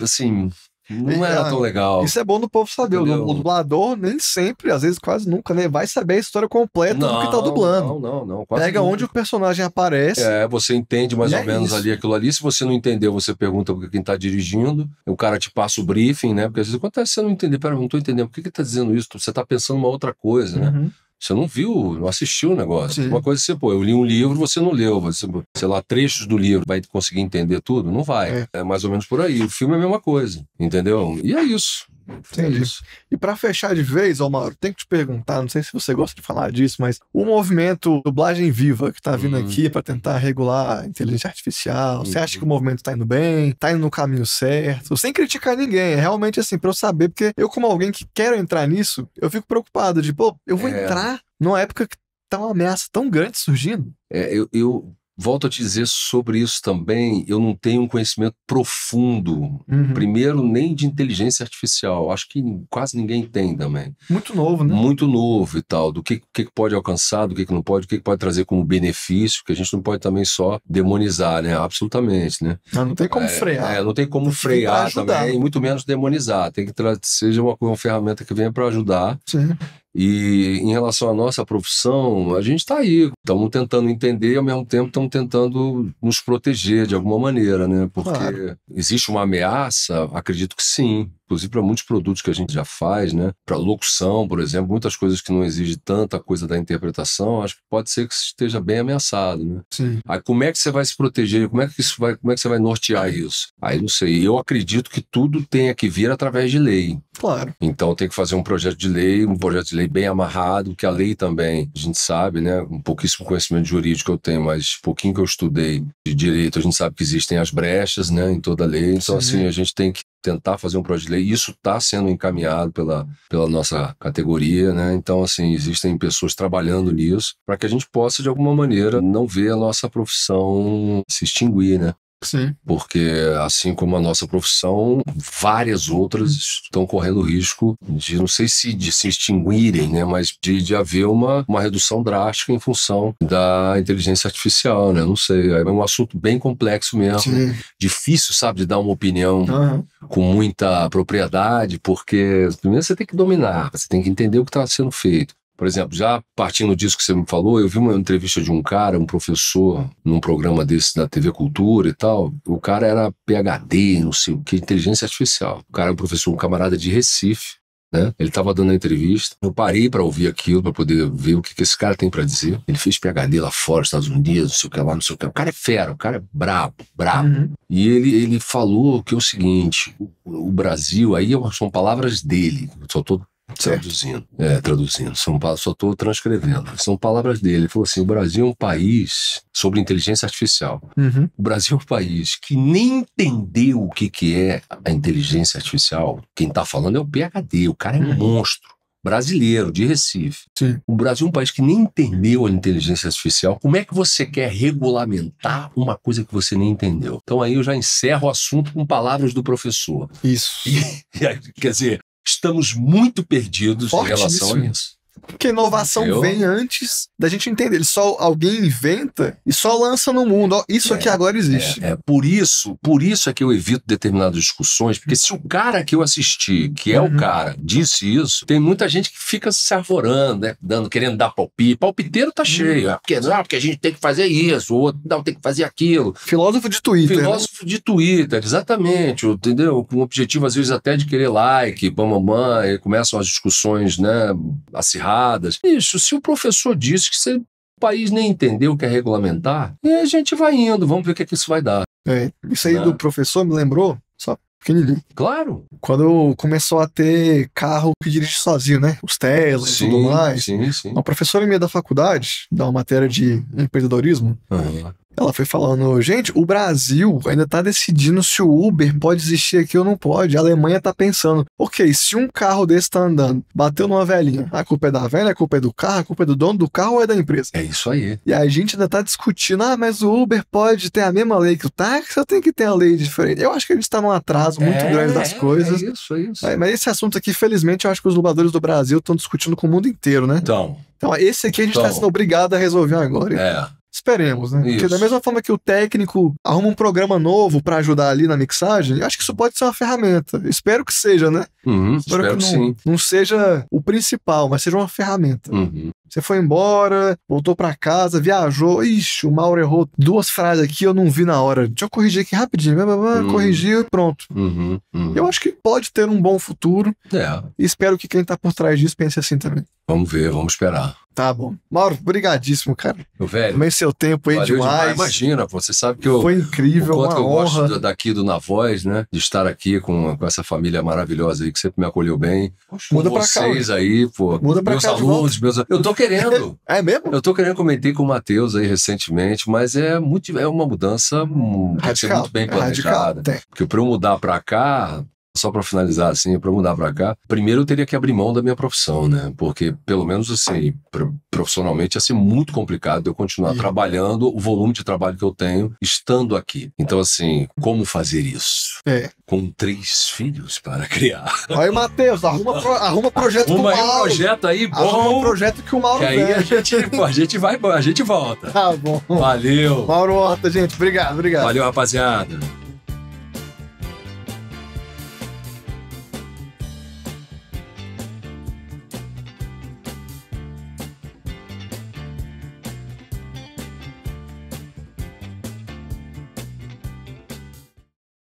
Assim. Não era tão legal. Isso é bom do povo saber. O dublador nem sempre, às vezes quase nunca, né, vai saber a história completa do que tá dublando. Não. Pega onde o personagem aparece. Você entende mais ou menos ali aquilo ali. Se você não entendeu, você pergunta pra quem tá dirigindo. O cara te passa o briefing, né? Porque às vezes acontece você não entender. Pera, não tô entendendo. Por que tá dizendo isso? Você tá pensando uma outra coisa, né? Você não viu, não assistiu o negócio. Sim. Uma coisa é eu li um livro, você não leu. Você, sei lá, trechos do livro, vai conseguir entender tudo? Não vai. É mais ou menos por aí. O filme é a mesma coisa, entendeu? E é isso. Entendi. E pra fechar de vez, Mauro, tenho que te perguntar, não sei se você gosta de falar disso, mas o movimento dublagem viva que tá vindo aqui pra tentar regular a inteligência artificial, você acha que o movimento tá indo bem? Tá indo no caminho certo? Sem criticar ninguém, é realmente assim, pra eu saber, porque eu como alguém que quero entrar nisso, eu fico preocupado de, eu vou entrar numa época que tá uma ameaça tão grande surgindo. Eu volto a te dizer sobre isso também, eu não tenho um conhecimento profundo, primeiro, nem de inteligência artificial, acho que quase ninguém tem também. Muito novo, né? Muito novo e tal, do que pode alcançar, do que não pode, o que pode trazer como benefício, que a gente não pode também só demonizar, né? Absolutamente, né? Não tem como frear. Não tem como frear também, muito menos demonizar, tem que seja uma ferramenta que venha para ajudar. Sim. E em relação à nossa profissão, a gente está aí, estamos tentando entender e ao mesmo tempo estamos tentando nos proteger de alguma maneira, né? Porque existe uma ameaça, acredito que sim, inclusive para muitos produtos que a gente já faz, né? Para locução, por exemplo, muitas coisas que não exigem tanta coisa da interpretação, acho que pode ser que esteja bem ameaçado, né? Sim. Aí como é que você vai se proteger? Como é que você vai nortear isso? Aí não sei, eu acredito que tudo tenha que vir através de lei. Claro. Então tem que fazer um projeto de lei bem amarrado, que a lei também, a gente sabe, né? Um pouquíssimo conhecimento jurídico eu tenho, mas pouquinho que eu estudei de direito, a gente sabe que existem as brechas, né? Em toda a lei. Então, assim, a gente tem que tentar fazer um projeto de lei. Isso está sendo encaminhado pela nossa categoria, né? Então, assim, existem pessoas trabalhando nisso para que a gente possa, de alguma maneira, não ver a nossa profissão se extinguir, né? Sim. Porque, assim como a nossa profissão, várias outras estão correndo risco de, não sei se de se extinguirem, né? Mas de haver uma redução drástica em função da inteligência artificial, né? Não sei, é um assunto bem complexo mesmo. Sim. Difícil, sabe, de dar uma opinião com muita propriedade, porque primeiro você tem que dominar, você tem que entender o que está sendo feito. Por exemplo, já partindo disso que você me falou, eu vi uma entrevista de um cara, um professor, num programa desse da TV Cultura e tal. O cara era PhD, não sei o que, inteligência artificial. O cara é um professor, um camarada de Recife, né? Ele estava dando a entrevista. Eu parei para ouvir aquilo, para poder ver o que esse cara tem para dizer. Ele fez PhD lá fora, nos Estados Unidos, não sei o que lá, não sei o que. O cara é fera, o cara é brabo. E ele falou que é o seguinte, o Brasil, aí são palavras dele, eu só estou traduzindo, só estou transcrevendo. São palavras dele. Ele falou assim: o Brasil é um país sobre inteligência artificial. O Brasil é um país que nem entendeu o que é a inteligência artificial. Quem está falando é o PhD, o cara é um monstro. Brasileiro, de Recife. Sim. O Brasil é um país que nem entendeu a inteligência artificial. Como é que você quer regulamentar uma coisa que você nem entendeu? Então aí eu já encerro o assunto com palavras do professor. Isso. E aí, quer dizer, estamos muito perdidos em relação a isso. Porque inovação vem antes da gente entender. Alguém inventa e só lança no mundo. Ó, isso aqui agora existe. Por isso é que eu evito determinadas discussões, porque se o cara que eu assisti, que é o cara, disse isso, tem muita gente que fica se arvorando, né? Querendo dar palpite. Palpiteiro tá cheio. Porque a gente tem que fazer isso, o outro não tem que fazer aquilo. Filósofo de Twitter. Filósofo de Twitter, exatamente. Entendeu? Com o objetivo, às vezes, até de querer like, bam, e começam as discussões, né? Acirradas. Isso, se o professor disse que o país nem entendeu o que é regulamentar, e a gente vai indo, vamos ver o que isso vai dar. Isso aí do professor me lembrou, só pequenininho. Claro. Quando começou a ter carro que dirige sozinho, né? Os Tesla e tudo mais. Sim. Uma professora minha da faculdade, dá uma matéria de empreendedorismo, ela foi falando, gente, o Brasil ainda tá decidindo se o Uber pode existir aqui ou não pode. A Alemanha tá pensando, ok, se um carro desse tá andando, bateu numa velhinha, a culpa é da velha, a culpa é do carro, a culpa é do dono do carro ou é da empresa? É isso aí. E a gente ainda tá discutindo, mas o Uber pode ter a mesma lei que o táxi ou tem que ter a lei diferente? Eu acho que a gente tá num atraso muito grande das coisas. É isso. Mas esse assunto aqui, felizmente, eu acho que os dubladores do Brasil estão discutindo com o mundo inteiro, né? Então esse aqui a gente tá sendo obrigado a resolver agora. Esperemos, né? Porque da mesma forma que o técnico arruma um programa novo pra ajudar ali na mixagem, eu acho que isso pode ser uma ferramenta. Espero que seja, né? Espero que sim. Não seja o principal, mas seja uma ferramenta. Você foi embora, voltou pra casa, viajou. Ixi, o Mauro errou 2 frases aqui, eu não vi na hora. Deixa eu corrigir aqui rapidinho. Corrigiu e pronto. Eu acho que pode ter um bom futuro. E espero que quem tá por trás disso pense assim também. Vamos ver, vamos esperar. Tá bom. Mauro, brigadíssimo, cara. Meu velho. Também seu tempo aí demais. Imagina, pô, você sabe que foi incrível, o quanto uma que eu honra. gosto daqui do Na Voz, né? De estar aqui com essa família maravilhosa aí que sempre me acolheu bem. Muda pra cá. Vocês aí, pô. Muda pra meus cá alunos, eu tô querendo. É mesmo? Eu tô querendo, comentei com o Matheus aí recentemente, mas é uma mudança tem que ser muito bem planejada. Porque pra eu mudar pra cá, só para finalizar assim, para mudar para cá, primeiro eu teria que abrir mão da minha profissão, né? Porque pelo menos assim, profissionalmente ia ser muito complicado eu continuar trabalhando o volume de trabalho que eu tenho estando aqui. Então, assim, como fazer isso? Com 3 filhos para criar. Aí, Matheus, arruma projeto com o Mauro. Um projeto aí bom. Arruma um projeto que o Mauro que aí a gente volta. Tá bom. Valeu. Mauro Horta, gente. Obrigado. Valeu, rapaziada.